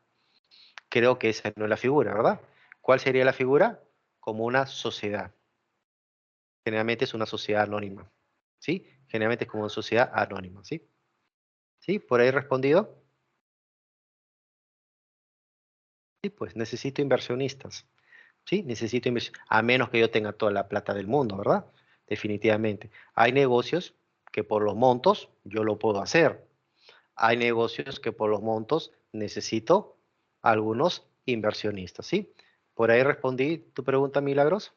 S1: Creo que esa no es la figura, ¿verdad? ¿Cuál sería la figura? Como una sociedad. Generalmente es una sociedad anónima, ¿sí? Generalmente es como una sociedad anónima, ¿sí? ¿Sí? ¿Por ahí respondido? Sí, pues necesito inversionistas, ¿sí? Necesito inversión, a menos que yo tenga toda la plata del mundo, ¿verdad? Definitivamente. Hay negocios que por los montos yo lo puedo hacer. Hay negocios que por los montos necesito algunos inversionistas, ¿sí? Por ahí respondí tu pregunta, Milagros,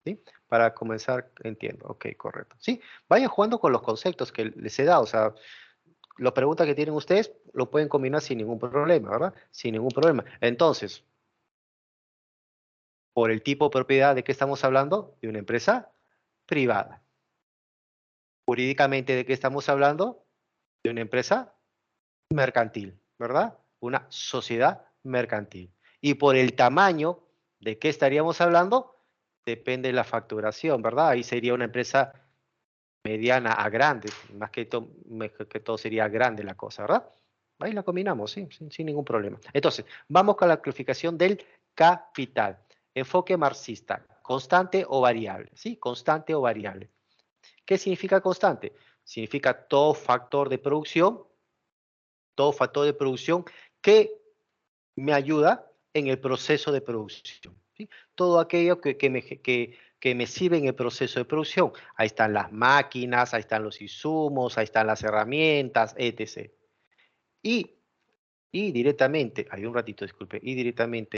S1: ¿sí? Para comenzar, entiendo, ok, correcto. Sí, vayan jugando con los conceptos que les he dado, o sea, las preguntas que tienen ustedes lo pueden combinar sin ningún problema, ¿verdad? Sin ningún problema. Entonces, por el tipo de propiedad de qué estamos hablando, de una empresa privada. Jurídicamente, ¿de qué estamos hablando? De una empresa mercantil, ¿verdad? Una sociedad mercantil. Y por el tamaño, ¿de qué estaríamos hablando? Depende de la facturación, ¿verdad? Ahí sería una empresa mediana a grande, más que todo sería grande la cosa, ¿verdad? Ahí la combinamos, sí, sin ningún problema. Entonces, vamos con la clasificación del capital. Enfoque marxista, constante o variable, ¿sí? Constante o variable. ¿Qué significa constante? Significa todo factor de producción que me ayuda en el proceso de producción, ¿sí? Todo aquello que me sirve en el proceso de producción. Ahí están las máquinas, ahí están los insumos, ahí están las herramientas, etc. Y, y directamente, hay un ratito, disculpe, y directamente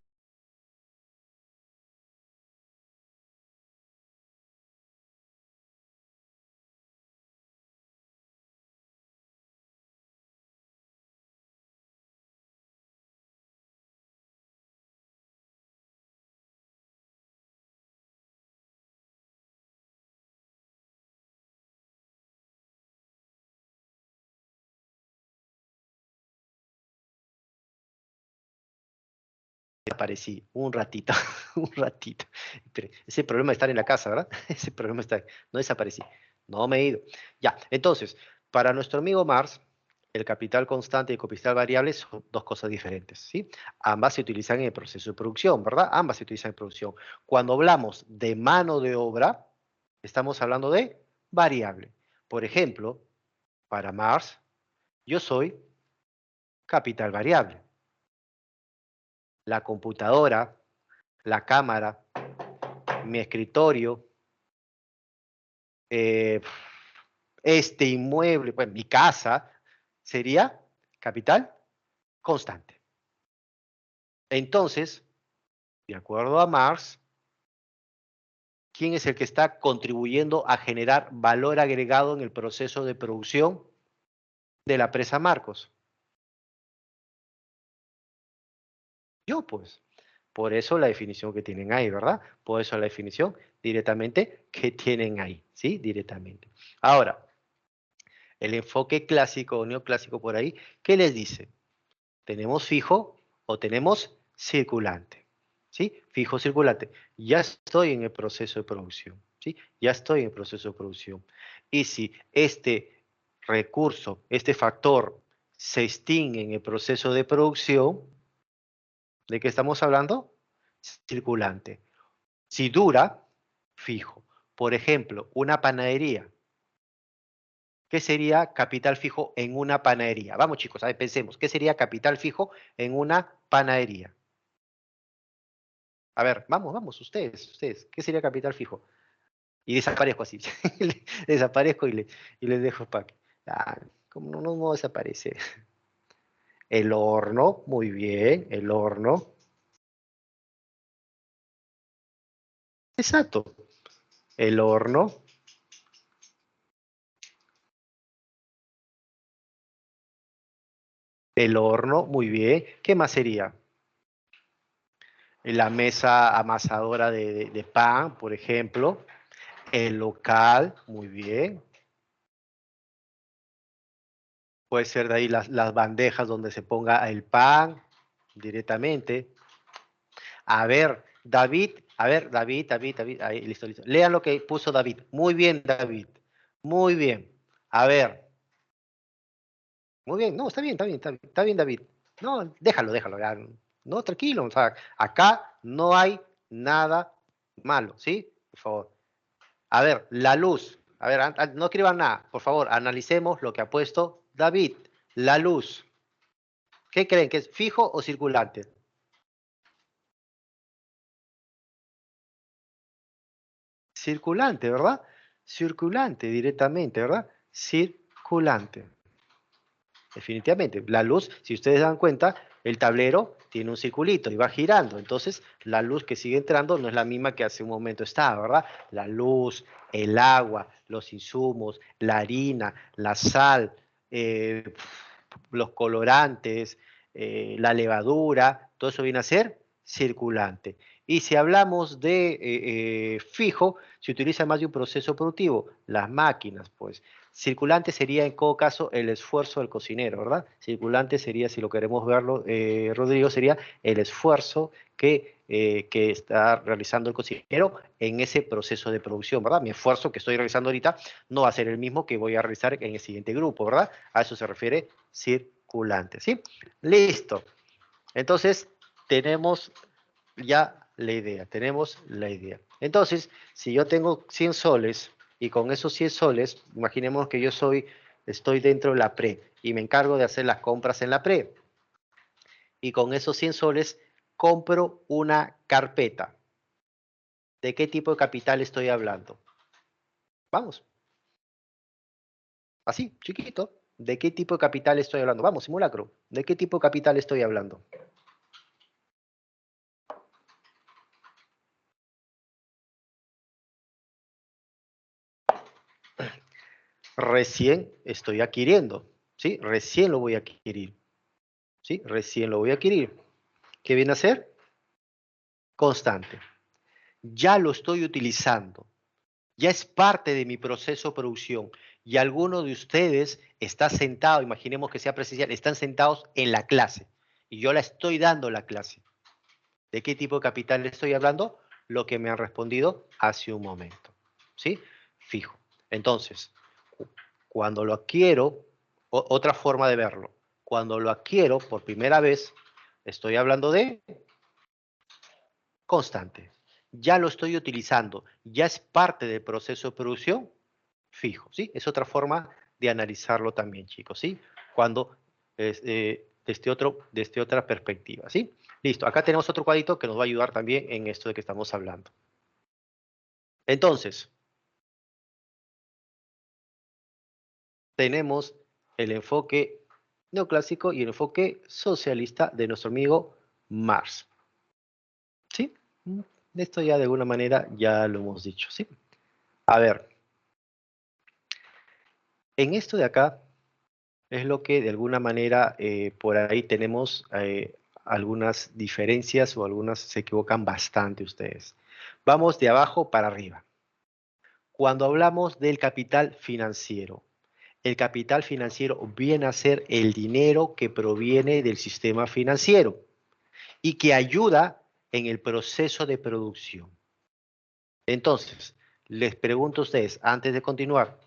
S1: desaparecí un ratito, un ratito. Pero ese problema de estar en la casa, ¿verdad? Ese problema está, no desaparecí, no me he ido. Ya, entonces, para nuestro amigo Mars, el capital constante y el capital variable son dos cosas diferentes, ¿sí? Ambas se utilizan en el proceso de producción, ¿verdad? Ambas se utilizan en producción. Cuando hablamos de mano de obra, estamos hablando de variable. Por ejemplo, para Mars, yo soy capital variable. La computadora, la cámara, mi escritorio, eh, este inmueble, pues mi casa, sería capital constante. Entonces, de acuerdo a Marx, ¿quién es el que está contribuyendo a generar valor agregado en el proceso de producción de la presa Marcos? Yo, pues. Por eso la definición que tienen ahí, ¿verdad? Por eso la definición directamente que tienen ahí, ¿sí? Directamente. Ahora, el enfoque clásico o neoclásico por ahí, ¿qué les dice? ¿Tenemos fijo o tenemos circulante? ¿Sí? Fijo, circulante. Ya estoy en el proceso de producción, ¿sí? Ya estoy en el proceso de producción. Y si este recurso, este factor se extingue en el proceso de producción, ¿de qué estamos hablando? Circulante. Si dura, fijo. Por ejemplo, una panadería. ¿Qué sería capital fijo en una panadería? Vamos, chicos, a ver, pensemos. ¿Qué sería capital fijo en una panadería? A ver, vamos, ustedes. ¿Qué sería capital fijo? Y desaparezco así. Desaparezco y les dejo para que. Ah, como no desaparece. El horno, muy bien, el horno. Exacto. El horno. El horno, muy bien. ¿Qué más sería? La mesa amasadora de pan, por ejemplo. El local, muy bien. Puede ser de ahí las bandejas donde se ponga el pan directamente. A ver, David, ahí, listo, listo. Lean lo que puso David. Muy bien, David. Muy bien. A ver, muy bien. No, está bien, está bien, está bien, David. No, déjalo, ya. No, tranquilo. O sea, acá no hay nada malo, ¿sí? Por favor. A ver, la luz. A ver, no escriban nada. Por favor, analicemos lo que ha puesto David. La luz. ¿Qué creen? ¿Que es fijo o circulante? Circulante, ¿verdad? Circulante directamente, ¿verdad? Circulante. Definitivamente. La luz, si ustedes dan cuenta, el tablero tiene un circulito y va girando. Entonces, la luz que sigue entrando no es la misma que hace un momento estaba, ¿verdad? La luz, el agua, los insumos, la harina, la sal, los colorantes, la levadura, todo eso viene a ser circulante. Y si hablamos de fijo, se utiliza más de un proceso productivo, las máquinas, pues. Circulante sería en todo caso el esfuerzo del cocinero, ¿verdad? Circulante sería, si lo queremos verlo, Rodrigo, sería el esfuerzo que está realizando el cocinero en ese proceso de producción, ¿verdad? Mi esfuerzo que estoy realizando ahorita no va a ser el mismo que voy a realizar en el siguiente grupo, ¿verdad? A eso se refiere circulante, ¿sí? Listo. Entonces, tenemos ya la idea, tenemos la idea. Entonces, si yo tengo 100 soles y con esos 100 soles, imaginemos que estoy dentro de la pre y me encargo de hacer las compras en la pre. Y con esos 100 soles compro una carpeta. ¿De qué tipo de capital estoy hablando? Vamos, así, chiquito. ¿De qué tipo de capital estoy hablando? Vamos, simulacro. ¿De qué tipo de capital estoy hablando? Recién estoy adquiriendo, ¿sí? Recién lo voy a adquirir, ¿sí? Recién lo voy a adquirir. ¿Qué viene a ser? Constante. Ya lo estoy utilizando. Ya es parte de mi proceso de producción. Y alguno de ustedes está sentado, imaginemos que sea presencial, están sentados en la clase. Y yo la estoy dando la clase. ¿De qué tipo de capital le estoy hablando? Lo que me han respondido hace un momento. ¿Sí? Fijo. Entonces, cuando lo adquiero, otra forma de verlo, cuando lo adquiero por primera vez, estoy hablando de constante. Ya lo estoy utilizando, ya es parte del proceso de producción fijo, ¿sí? Es otra forma de analizarlo también, chicos, ¿sí? Cuando desde otra perspectiva, ¿sí? Listo, acá tenemos otro cuadrito que nos va a ayudar también en esto de que estamos hablando. Entonces, tenemos el enfoque neoclásico y el enfoque socialista de nuestro amigo Marx, ¿sí? Esto ya de alguna manera ya lo hemos dicho, ¿sí? A ver, en esto de acá es lo que de alguna manera por ahí tenemos algunas diferencias o algunas se equivocan bastante ustedes. Vamos de abajo para arriba. Cuando hablamos del capital financiero, el capital financiero viene a ser el dinero que proviene del sistema financiero y que ayuda en el proceso de producción. Entonces, les pregunto a ustedes, antes de continuar,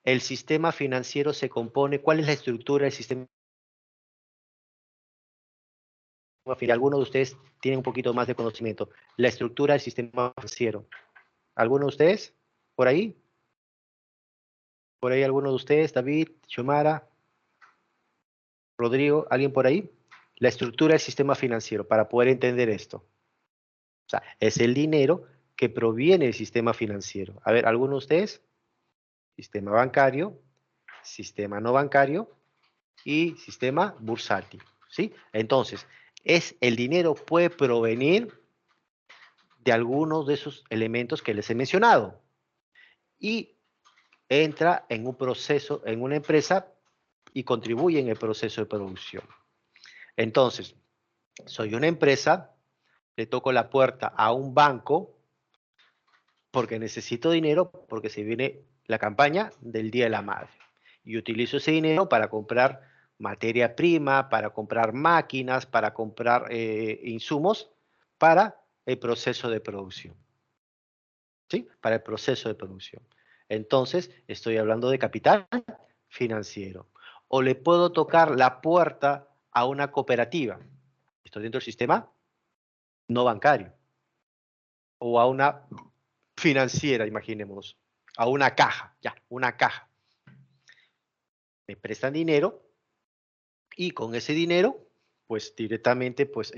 S1: el sistema financiero se compone, ¿cuál es la estructura del sistema financiero? Algunos de ustedes tienen un poquito más de conocimiento. La estructura del sistema financiero. ¿Alguno de ustedes? ¿Por ahí? ¿Por ahí alguno de ustedes? David, Xiomara, Rodrigo, ¿alguien por ahí? La estructura del sistema financiero, para poder entender esto. O sea, es el dinero que proviene del sistema financiero. A ver, ¿alguno de ustedes? Sistema bancario, sistema no bancario y sistema bursátil, ¿sí? Entonces, el dinero puede provenir de algunos de esos elementos que les he mencionado y entra en un proceso, en una empresa y contribuye en el proceso de producción. Entonces, soy una empresa, le toco la puerta a un banco porque necesito dinero, porque se viene la campaña del Día de la Madre. Y utilizo ese dinero para comprar materia prima, para comprar máquinas, para comprar insumos para el proceso de producción. ¿Sí? Para el proceso de producción. Entonces, estoy hablando de capital financiero. O le puedo tocar la puerta a una cooperativa. Estoy dentro del sistema no bancario. O a una financiera, imaginemos. A una caja, ya, una caja. Me prestan dinero y con ese dinero, pues directamente, pues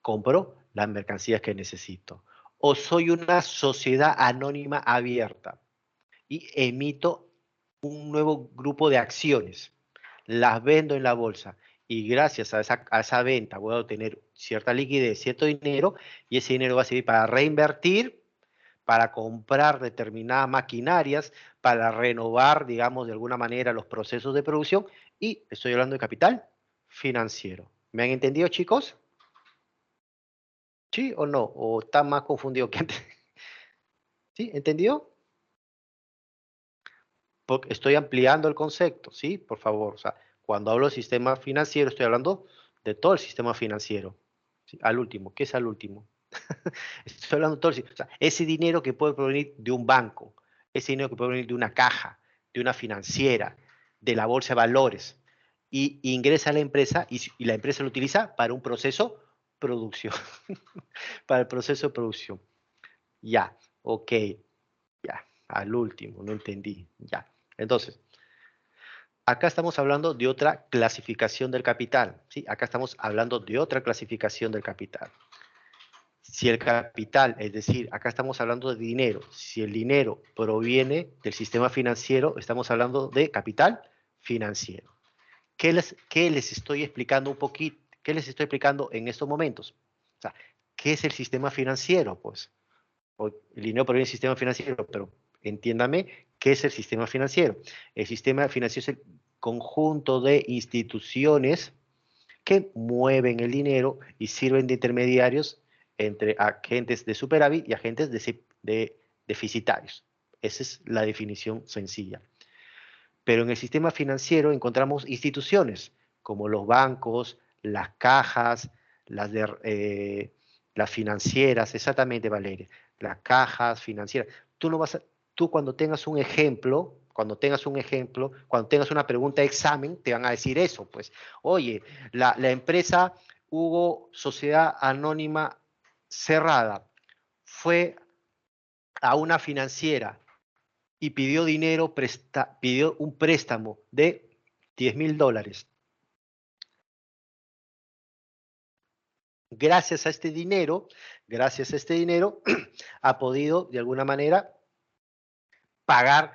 S1: compro las mercancías que necesito. O soy una sociedad anónima abierta y emito un nuevo grupo de acciones, las vendo en la bolsa y gracias a esa venta voy a obtener cierta liquidez, cierto dinero y ese dinero va a servir para reinvertir, para comprar determinadas maquinarias, para renovar, digamos, de alguna manera los procesos de producción y estoy hablando de capital financiero. ¿Me han entendido, chicos? ¿Sí o no? ¿O está más confundido que antes? ¿Sí? ¿Entendió? Porque estoy ampliando el concepto, ¿sí? Por favor, o sea, cuando hablo de sistema financiero, estoy hablando de todo el sistema financiero. ¿Sí? Al último, ¿qué es al último? Estoy hablando de todo o sea, ese dinero que puede provenir de un banco, ese dinero que puede venir de una caja, de una financiera, de la bolsa de valores, y ingresa a la empresa y la empresa lo utiliza para un proceso producción, para el proceso de producción. Ya, ok, ya, al último, no entendí, ya. Entonces, acá estamos hablando de otra clasificación del capital, ¿sí? Acá estamos hablando de otra clasificación del capital. Si el capital, es decir, acá estamos hablando de dinero, si el dinero proviene del sistema financiero, estamos hablando de capital financiero. ¿Qué les estoy explicando un poquito? ¿Qué les estoy explicando en estos momentos? O sea, ¿qué es el sistema financiero? Pues el dinero proviene del sistema financiero, pero entiéndame, ¿qué es el sistema financiero? El sistema financiero es el conjunto de instituciones que mueven el dinero y sirven de intermediarios entre agentes de superávit y agentes de deficitarios. Esa es la definición sencilla. Pero en el sistema financiero encontramos instituciones como los bancos, las cajas, las financieras, exactamente, Valeria, las cajas financieras. Tú cuando tengas un ejemplo, cuando tengas una pregunta de examen, te van a decir eso, pues, oye, la empresa Hugo Sociedad Anónima Cerrada fue a una financiera y pidió dinero, pidió un préstamo de $10,000. Gracias a este dinero, ha podido de alguna manera pagar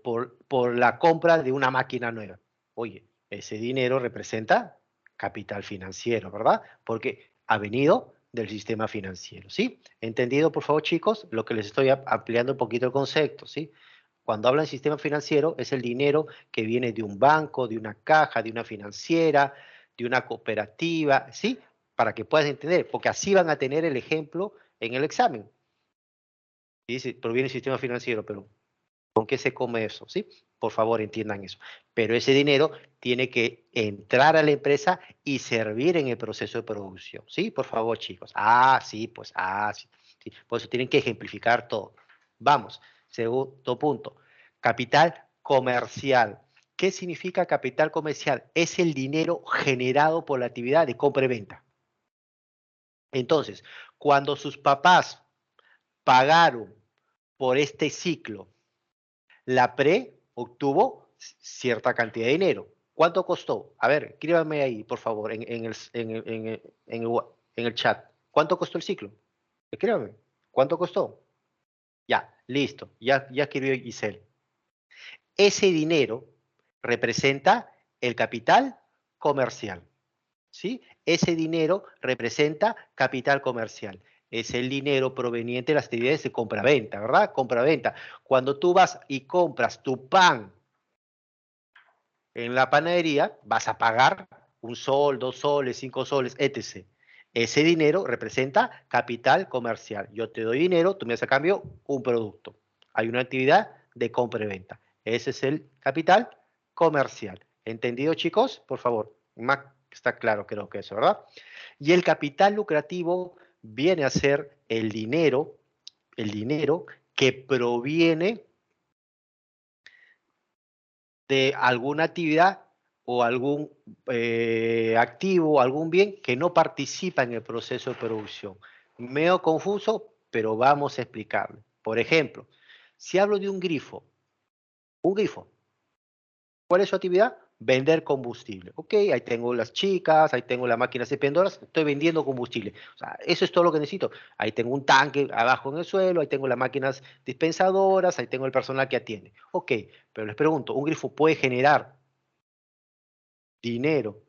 S1: por la compra de una máquina nueva. Oye, ese dinero representa capital financiero, ¿verdad? Porque ha venido del sistema financiero, ¿sí? ¿Entendido, por favor, chicos? Lo que les estoy ampliando un poquito el concepto, ¿sí? Cuando hablan de sistema financiero, es el dinero que viene de un banco, de una caja, de una financiera, de una cooperativa, ¿sí? Para que puedas entender, porque así van a tener el ejemplo en el examen. Y dice, proviene del sistema financiero, pero ¿con qué se come eso? ¿Sí? Por favor, entiendan eso. Pero ese dinero tiene que entrar a la empresa y servir en el proceso de producción. ¿Sí? Por favor, chicos. Sí, pues, sí. Sí. Por eso tienen que ejemplificar todo. Vamos, segundo punto. Capital comercial. ¿Qué significa capital comercial? Es el dinero generado por la actividad de compra y venta. Entonces, cuando sus papás pagaron por este ciclo, la PRE obtuvo cierta cantidad de dinero. ¿Cuánto costó? A ver, escríbame ahí, por favor, en el chat. ¿Cuánto costó el ciclo? Escríbame. ¿Cuánto costó? Ya, listo. Ya escribió Giselle. Ese dinero representa el capital comercial. ¿sí? Ese dinero representa capital comercial. Es el dinero proveniente de las actividades de compra-venta, ¿verdad? Compra-venta. Cuando tú vas y compras tu pan en la panadería, vas a pagar 1 sol, 2 soles, 5 soles, etc. Ese dinero representa capital comercial. Yo te doy dinero, tú me das a cambio un producto. Hay una actividad de compra y venta. Ese es el capital comercial. ¿Entendido, chicos? Por favor. Más está claro, creo que eso, ¿verdad? Y el capital lucrativo viene a ser el dinero que proviene de alguna actividad o algún activo, algún bien que no participa en el proceso de producción. Medio confuso, pero vamos a explicarlo. Por ejemplo, si hablo de un grifo, ¿cuál es su actividad? Vender combustible. Ok, ahí tengo las chicas, ahí tengo las máquinas expendedoras, estoy vendiendo combustible. O sea, eso es todo lo que necesito. Ahí tengo un tanque abajo en el suelo, ahí tengo las máquinas dispensadoras, ahí tengo el personal que atiende. Ok, pero les pregunto, ¿un grifo puede generar dinero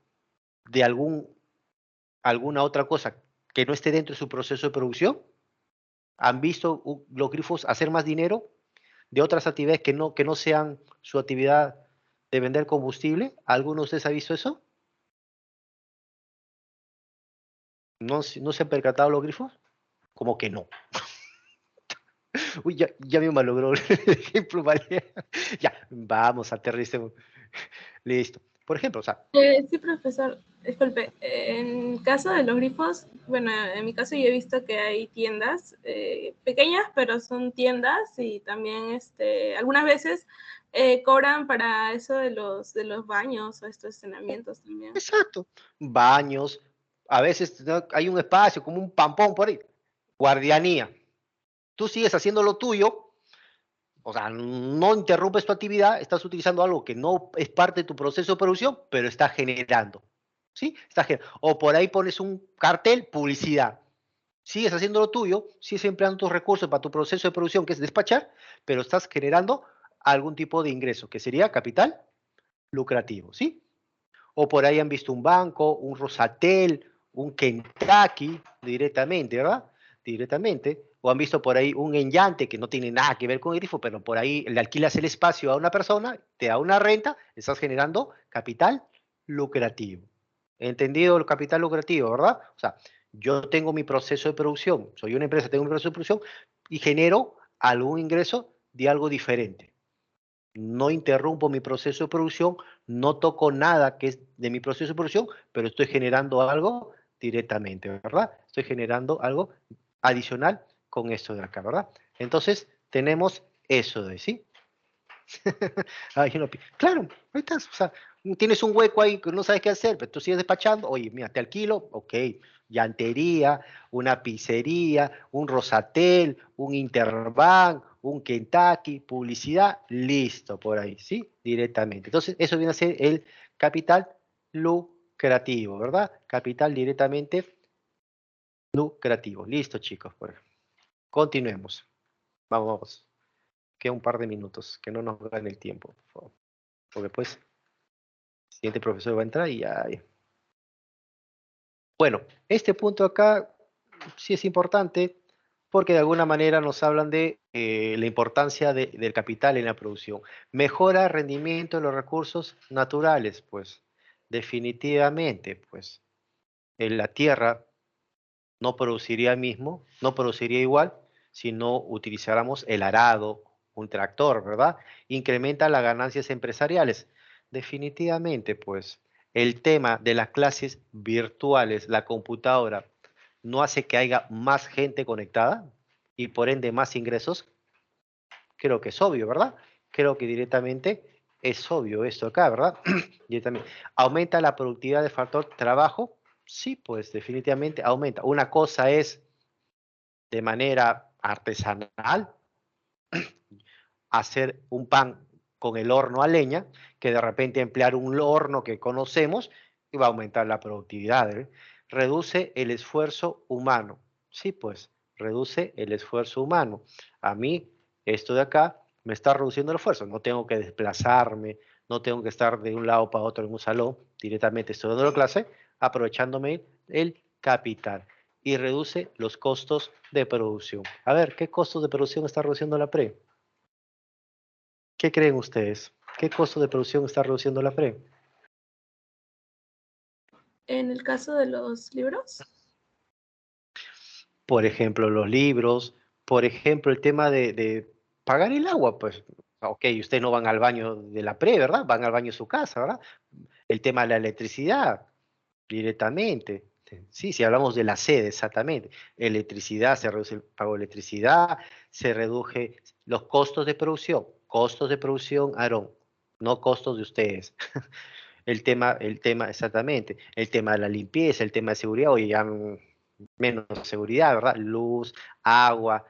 S1: de alguna otra cosa que no esté dentro de su proceso de producción? ¿Han visto los grifos hacer más dinero de otras actividades que no sean su actividad de vender combustible? ¿Alguno de ustedes ha visto eso? ¿No, no se han percatado los grifos? Como que no. Uy, ya me malogró el ejemplo, María. Ya, vamos, aterricemos. Listo. Por ejemplo, o sea,
S3: Sí, profesor, disculpe. En caso de los grifos, bueno, en mi caso yo he visto que hay tiendas pequeñas, pero son tiendas y también algunas veces cobran para eso de los baños o estos estacionamientos también.
S1: exacto. Baños, a veces ¿no? Hay un espacio como un pampón por ahí. Guardianía. Tú sigues haciendo lo tuyo, o sea, no interrumpes tu actividad, estás utilizando algo que no es parte de tu proceso de producción, pero está generando. ¿Sí? O por ahí pones un cartel, publicidad. Sigues haciendo lo tuyo, sigues empleando tus recursos para tu proceso de producción, que es despachar, pero estás generando algún tipo de ingreso, que sería capital lucrativo, ¿sí? O por ahí han visto un banco, un Rosatel, un Kentucky, directamente, ¿verdad? Directamente. O han visto por ahí un Enllante que no tiene nada que ver con el grifo, pero por ahí le alquilas el espacio a una persona, te da una renta, estás generando capital lucrativo. ¿Entendido el capital lucrativo, verdad? O sea, yo tengo mi proceso de producción, soy una empresa, tengo mi proceso de producción y genero algún ingreso de algo diferente. No interrumpo mi proceso de producción, no toco nada que es de mi proceso de producción, pero estoy generando algo directamente, ¿verdad? Estoy generando algo adicional con esto de acá, ¿verdad? Entonces, tenemos eso de, ¿sí? Ay, claro, ahorita, o sea, tienes un hueco ahí que no sabes qué hacer, pero tú sigues despachando, oye, mira, te alquilo, ok, llantería, una pizzería, un Rosatel, un Interbank, un Kentucky, publicidad, listo, por ahí, ¿sí? Directamente. Entonces, eso viene a ser el capital lucrativo, ¿verdad? Capital directamente lucrativo. Listo, chicos, pues. Continuemos. Vamos, vamos. Queda un par de minutos, que no nos gane el tiempo, por favor. Porque pues, el siguiente profesor va a entrar y ya. Bueno, este punto acá sí es importante porque de alguna manera nos hablan de la importancia del capital en la producción. Mejora el rendimiento de los recursos naturales, pues definitivamente, pues en la tierra no produciría mismo, no produciría igual si no utilizáramos el arado, un tractor, ¿verdad? Incrementa las ganancias empresariales. Definitivamente, pues, el tema de las clases virtuales, la computadora, no hace que haya más gente conectada y por ende más ingresos. Creo que es obvio, ¿verdad? Creo que directamente es obvio esto acá, ¿verdad? Directamente. ¿Aumenta la productividad del factor trabajo? Sí, pues definitivamente aumenta. Una cosa es de manera artesanal hacer un pan con el horno a leña, que de repente emplear un horno que conocemos y va a aumentar la productividad. ¿Eh? Reduce el esfuerzo humano. Sí, pues, reduce el esfuerzo humano. A mí, esto de acá me está reduciendo el esfuerzo. No tengo que desplazarme, no tengo que estar de un lado para otro en un salón, directamente estoy dando la clase, aprovechándome el capital y reduce los costos de producción. A ver, ¿qué costos de producción está reduciendo la PRE? ¿Qué creen ustedes? ¿Qué costo de producción está reduciendo la PRE?
S3: En el caso de los libros,
S1: Por ejemplo, los libros, por ejemplo, el tema de pagar el agua, pues, ok, ustedes no van al baño de la PRE, ¿verdad? Van al baño de su casa, ¿verdad? El tema de la electricidad, directamente. Sí, si hablamos de la sede, exactamente. Electricidad, se reduce el pago de electricidad, se reduce los costos de producción, Aarón, no costos de ustedes. El tema, exactamente, el tema de la limpieza, el tema de seguridad, oye, ya menos seguridad, ¿verdad? Luz, agua,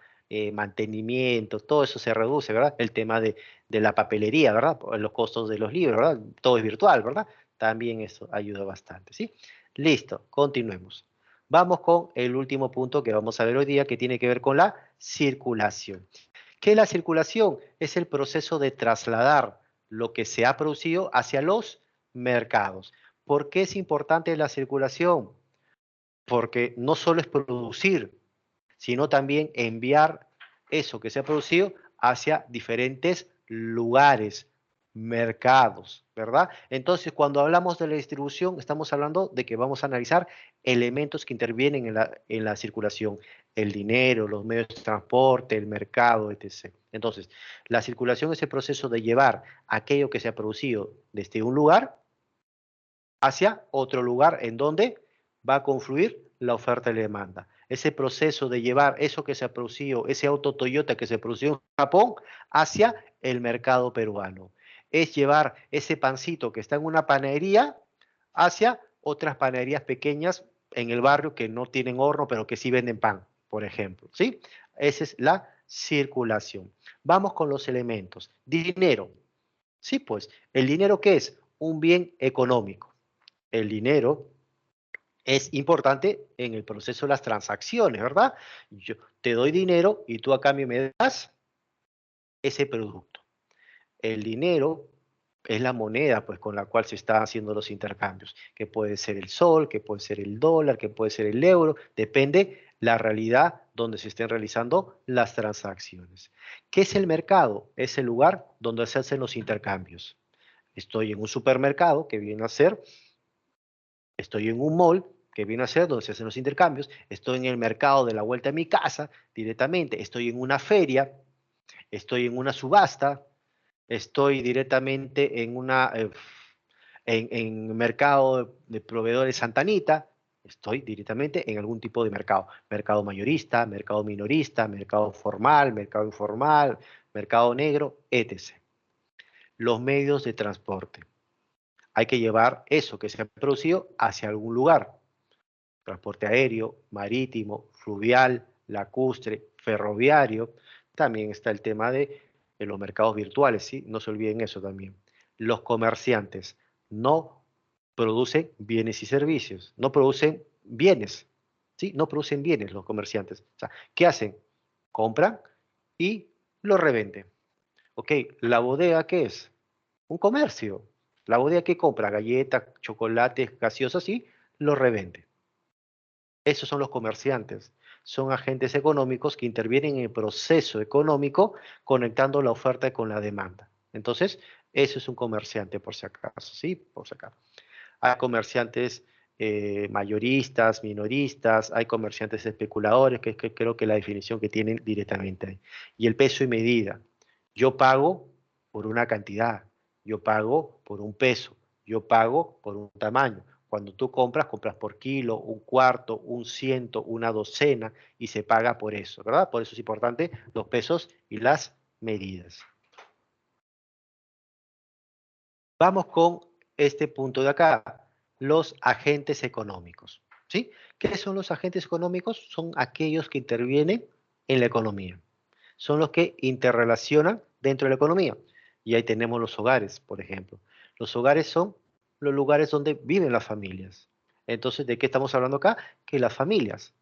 S1: mantenimiento, todo eso se reduce, ¿verdad? El tema de la papelería, ¿verdad? Los costos de los libros, ¿verdad? Todo es virtual, ¿verdad? También eso ayuda bastante, ¿sí? Listo, continuemos. Vamos con el último punto que vamos a ver hoy día, que tiene que ver con la circulación. ¿Qué es la circulación? Es el proceso de trasladar lo que se ha producido hacia los mercados. ¿Por qué es importante la circulación? Porque no solo es producir, sino también enviar eso que se ha producido hacia diferentes lugares, mercados, ¿verdad? Entonces, cuando hablamos de la distribución, estamos hablando de que vamos a analizar elementos que intervienen en la circulación, el dinero, los medios de transporte, el mercado, etc. Entonces, la circulación es el proceso de llevar aquello que se ha producido desde un lugar hacia otro lugar en donde va a confluir la oferta y la demanda. Ese proceso de llevar eso que se ha producido, ese auto Toyota que se produció en Japón, hacia el mercado peruano. Es llevar ese pancito que está en una panadería hacia otras panaderías pequeñas en el barrio que no tienen horno, pero que sí venden pan, por ejemplo. ¿Sí? Esa es la circulación. Vamos con los elementos. Dinero. Sí, pues, ¿el dinero qué es? Un bien económico. El dinero es importante en el proceso de las transacciones, ¿verdad? Yo te doy dinero y tú a cambio me das ese producto. El dinero es la moneda pues con la cual se están haciendo los intercambios, que puede ser el sol, que puede ser el dólar, que puede ser el euro, depende la realidad donde se estén realizando las transacciones. ¿Qué es el mercado? Es el lugar donde se hacen los intercambios. Estoy en un supermercado que viene a ser, estoy en un mall que viene a ser donde se hacen los intercambios, estoy en el mercado de la vuelta de mi casa directamente, estoy en una feria, estoy en una subasta, estoy directamente en una en mercado de proveedores Santa Anita, estoy directamente en algún tipo de mercado, mercado mayorista, mercado minorista, mercado formal, mercado informal, mercado negro, etc. Los medios de transporte. Hay que llevar eso que se ha producido hacia algún lugar. Transporte aéreo, marítimo, fluvial, lacustre, ferroviario. También está el tema de los mercados virtuales, ¿sí? No se olviden eso también. Los comerciantes no producen bienes y servicios, no producen bienes, ¿sí? No producen bienes los comerciantes. O sea, ¿qué hacen? Compran y lo revenden. Ok, ¿la bodega qué es? Un comercio. La bodega que compra galletas, chocolates, gaseosas y lo revende. Esos son los comerciantes. Son agentes económicos que intervienen en el proceso económico conectando la oferta con la demanda. Entonces, eso es un comerciante por si acaso, ¿sí? Por si acaso. Hay comerciantes mayoristas, minoristas, hay comerciantes especuladores, que es que creo que la definición que tienen directamente ahí. Y el peso y medida. Yo pago por una cantidad, yo pago por un peso, yo pago por un tamaño. Cuando tú compras, compras por kilo, un cuarto, un ciento, una docena y se paga por eso, ¿verdad? Por eso es importante los pesos y las medidas. Vamos con este punto de acá, los agentes económicos, ¿sí? ¿Qué son los agentes económicos? Son aquellos que intervienen en la economía. Son los que interrelacionan dentro de la economía. Y ahí tenemos los hogares, por ejemplo. Los hogares son los lugares donde viven las familias. Entonces, ¿de qué estamos hablando acá? Que las familias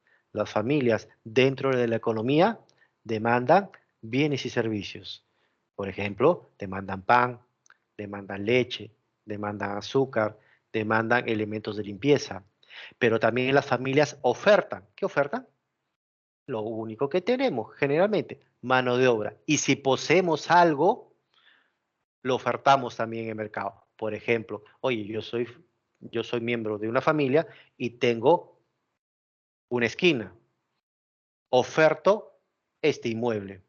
S1: dentro de la economía demandan bienes y servicios. Por ejemplo, demandan pan, demandan leche, demandan azúcar, demandan elementos de limpieza. Pero también las familias ofertan. ¿Qué ofertan? Lo único que tenemos, generalmente, mano de obra. Y si poseemos algo, lo ofertamos también en el mercado. Por ejemplo, oye, yo soy miembro de una familia y tengo una esquina. Oferto este inmueble.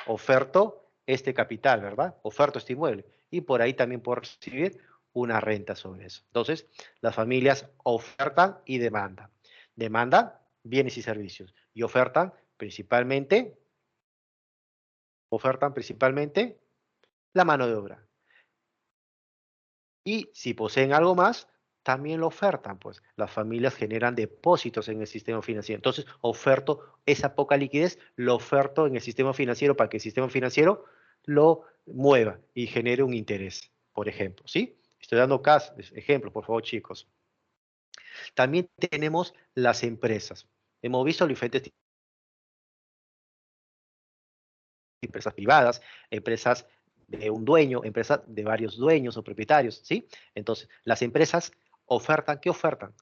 S1: Oferto este capital, ¿verdad? Oferto este inmueble. Y por ahí también puedo recibir una renta sobre eso. Entonces, las familias ofertan y demandan. Demandan bienes y servicios. Y ofertan principalmente la mano de obra. Y si poseen algo más, también lo ofertan, pues las familias generan depósitos en el sistema financiero. Entonces, oferto esa poca liquidez, lo oferto en el sistema financiero para que el sistema financiero lo mueva y genere un interés, por ejemplo, ¿sí? Estoy dando ejemplos, por favor, chicos. También tenemos las empresas. Hemos visto diferentes empresas privadas, empresas de un dueño, empresas de varios dueños o propietarios, ¿sí? Entonces, las empresas ofertan, ¿qué ofertan?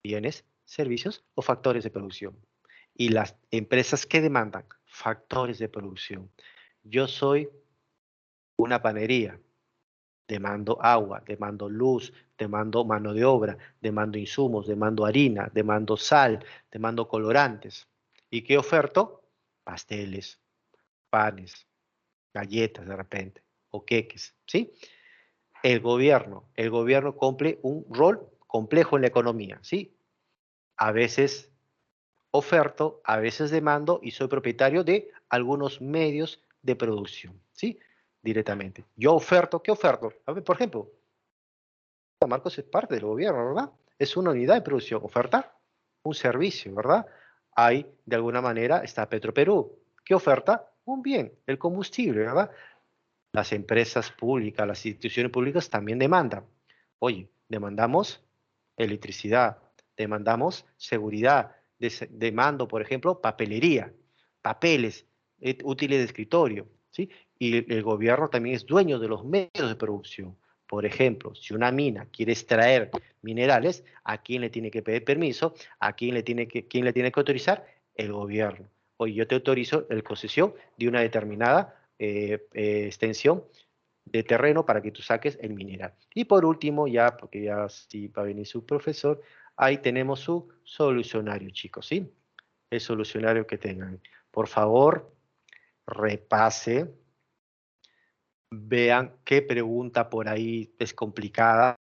S1: Bienes, servicios o factores de producción. Y las empresas que demandan factores de producción. Yo soy una panería, demando agua, demando luz, demando mano de obra, demando insumos, demando harina, demando sal, demando colorantes. ¿Y qué oferto? Pasteles, panes, galletas de repente, o queques, ¿sí? El gobierno cumple un rol complejo en la economía, ¿sí? A veces oferto, a veces demando y soy propietario de algunos medios de producción, ¿sí? Directamente. Yo oferto, ¿qué oferto? A ver, por ejemplo, Marcos es parte del gobierno, ¿verdad? Es una unidad de producción, oferta un servicio, ¿verdad? Hay, de alguna manera, está Petroperú. ¿Qué oferta? Un bien, el combustible, ¿verdad? Las empresas públicas, las instituciones públicas también demandan. Oye, demandamos electricidad, demandamos seguridad, demando, por ejemplo, papelería, papeles, útiles de escritorio, ¿sí? Y el gobierno también es dueño de los medios de producción. Por ejemplo, si una mina quiere extraer minerales, ¿a quién le tiene que pedir permiso? ¿A quién le tiene que autorizar? El gobierno. Oye, yo te autorizo la concesión de una determinada extensión de terreno para que tú saques el mineral. Y por último, ya, porque ya sí va a venir su profesor, ahí tenemos su solucionario, chicos, ¿sí? El solucionario que tengan. Por favor, repase, vean qué pregunta por ahí es complicada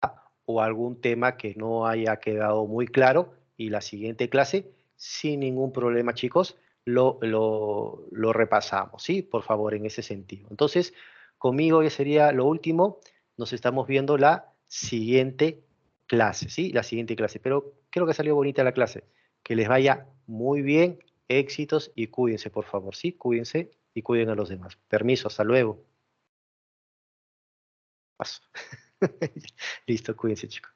S1: o algún tema que no haya quedado muy claro y la siguiente clase, sin ningún problema, chicos, lo repasamos, ¿sí? Por favor, en ese sentido. Entonces, conmigo ya sería lo último. Nos estamos viendo la siguiente clase, ¿sí? La siguiente clase. Pero creo que salió bonita la clase. Que les vaya muy bien, éxitos y cuídense, por favor, ¿sí? Cuídense y cuiden a los demás. Permiso, hasta luego. Paso. Listo, cuídense, chicos.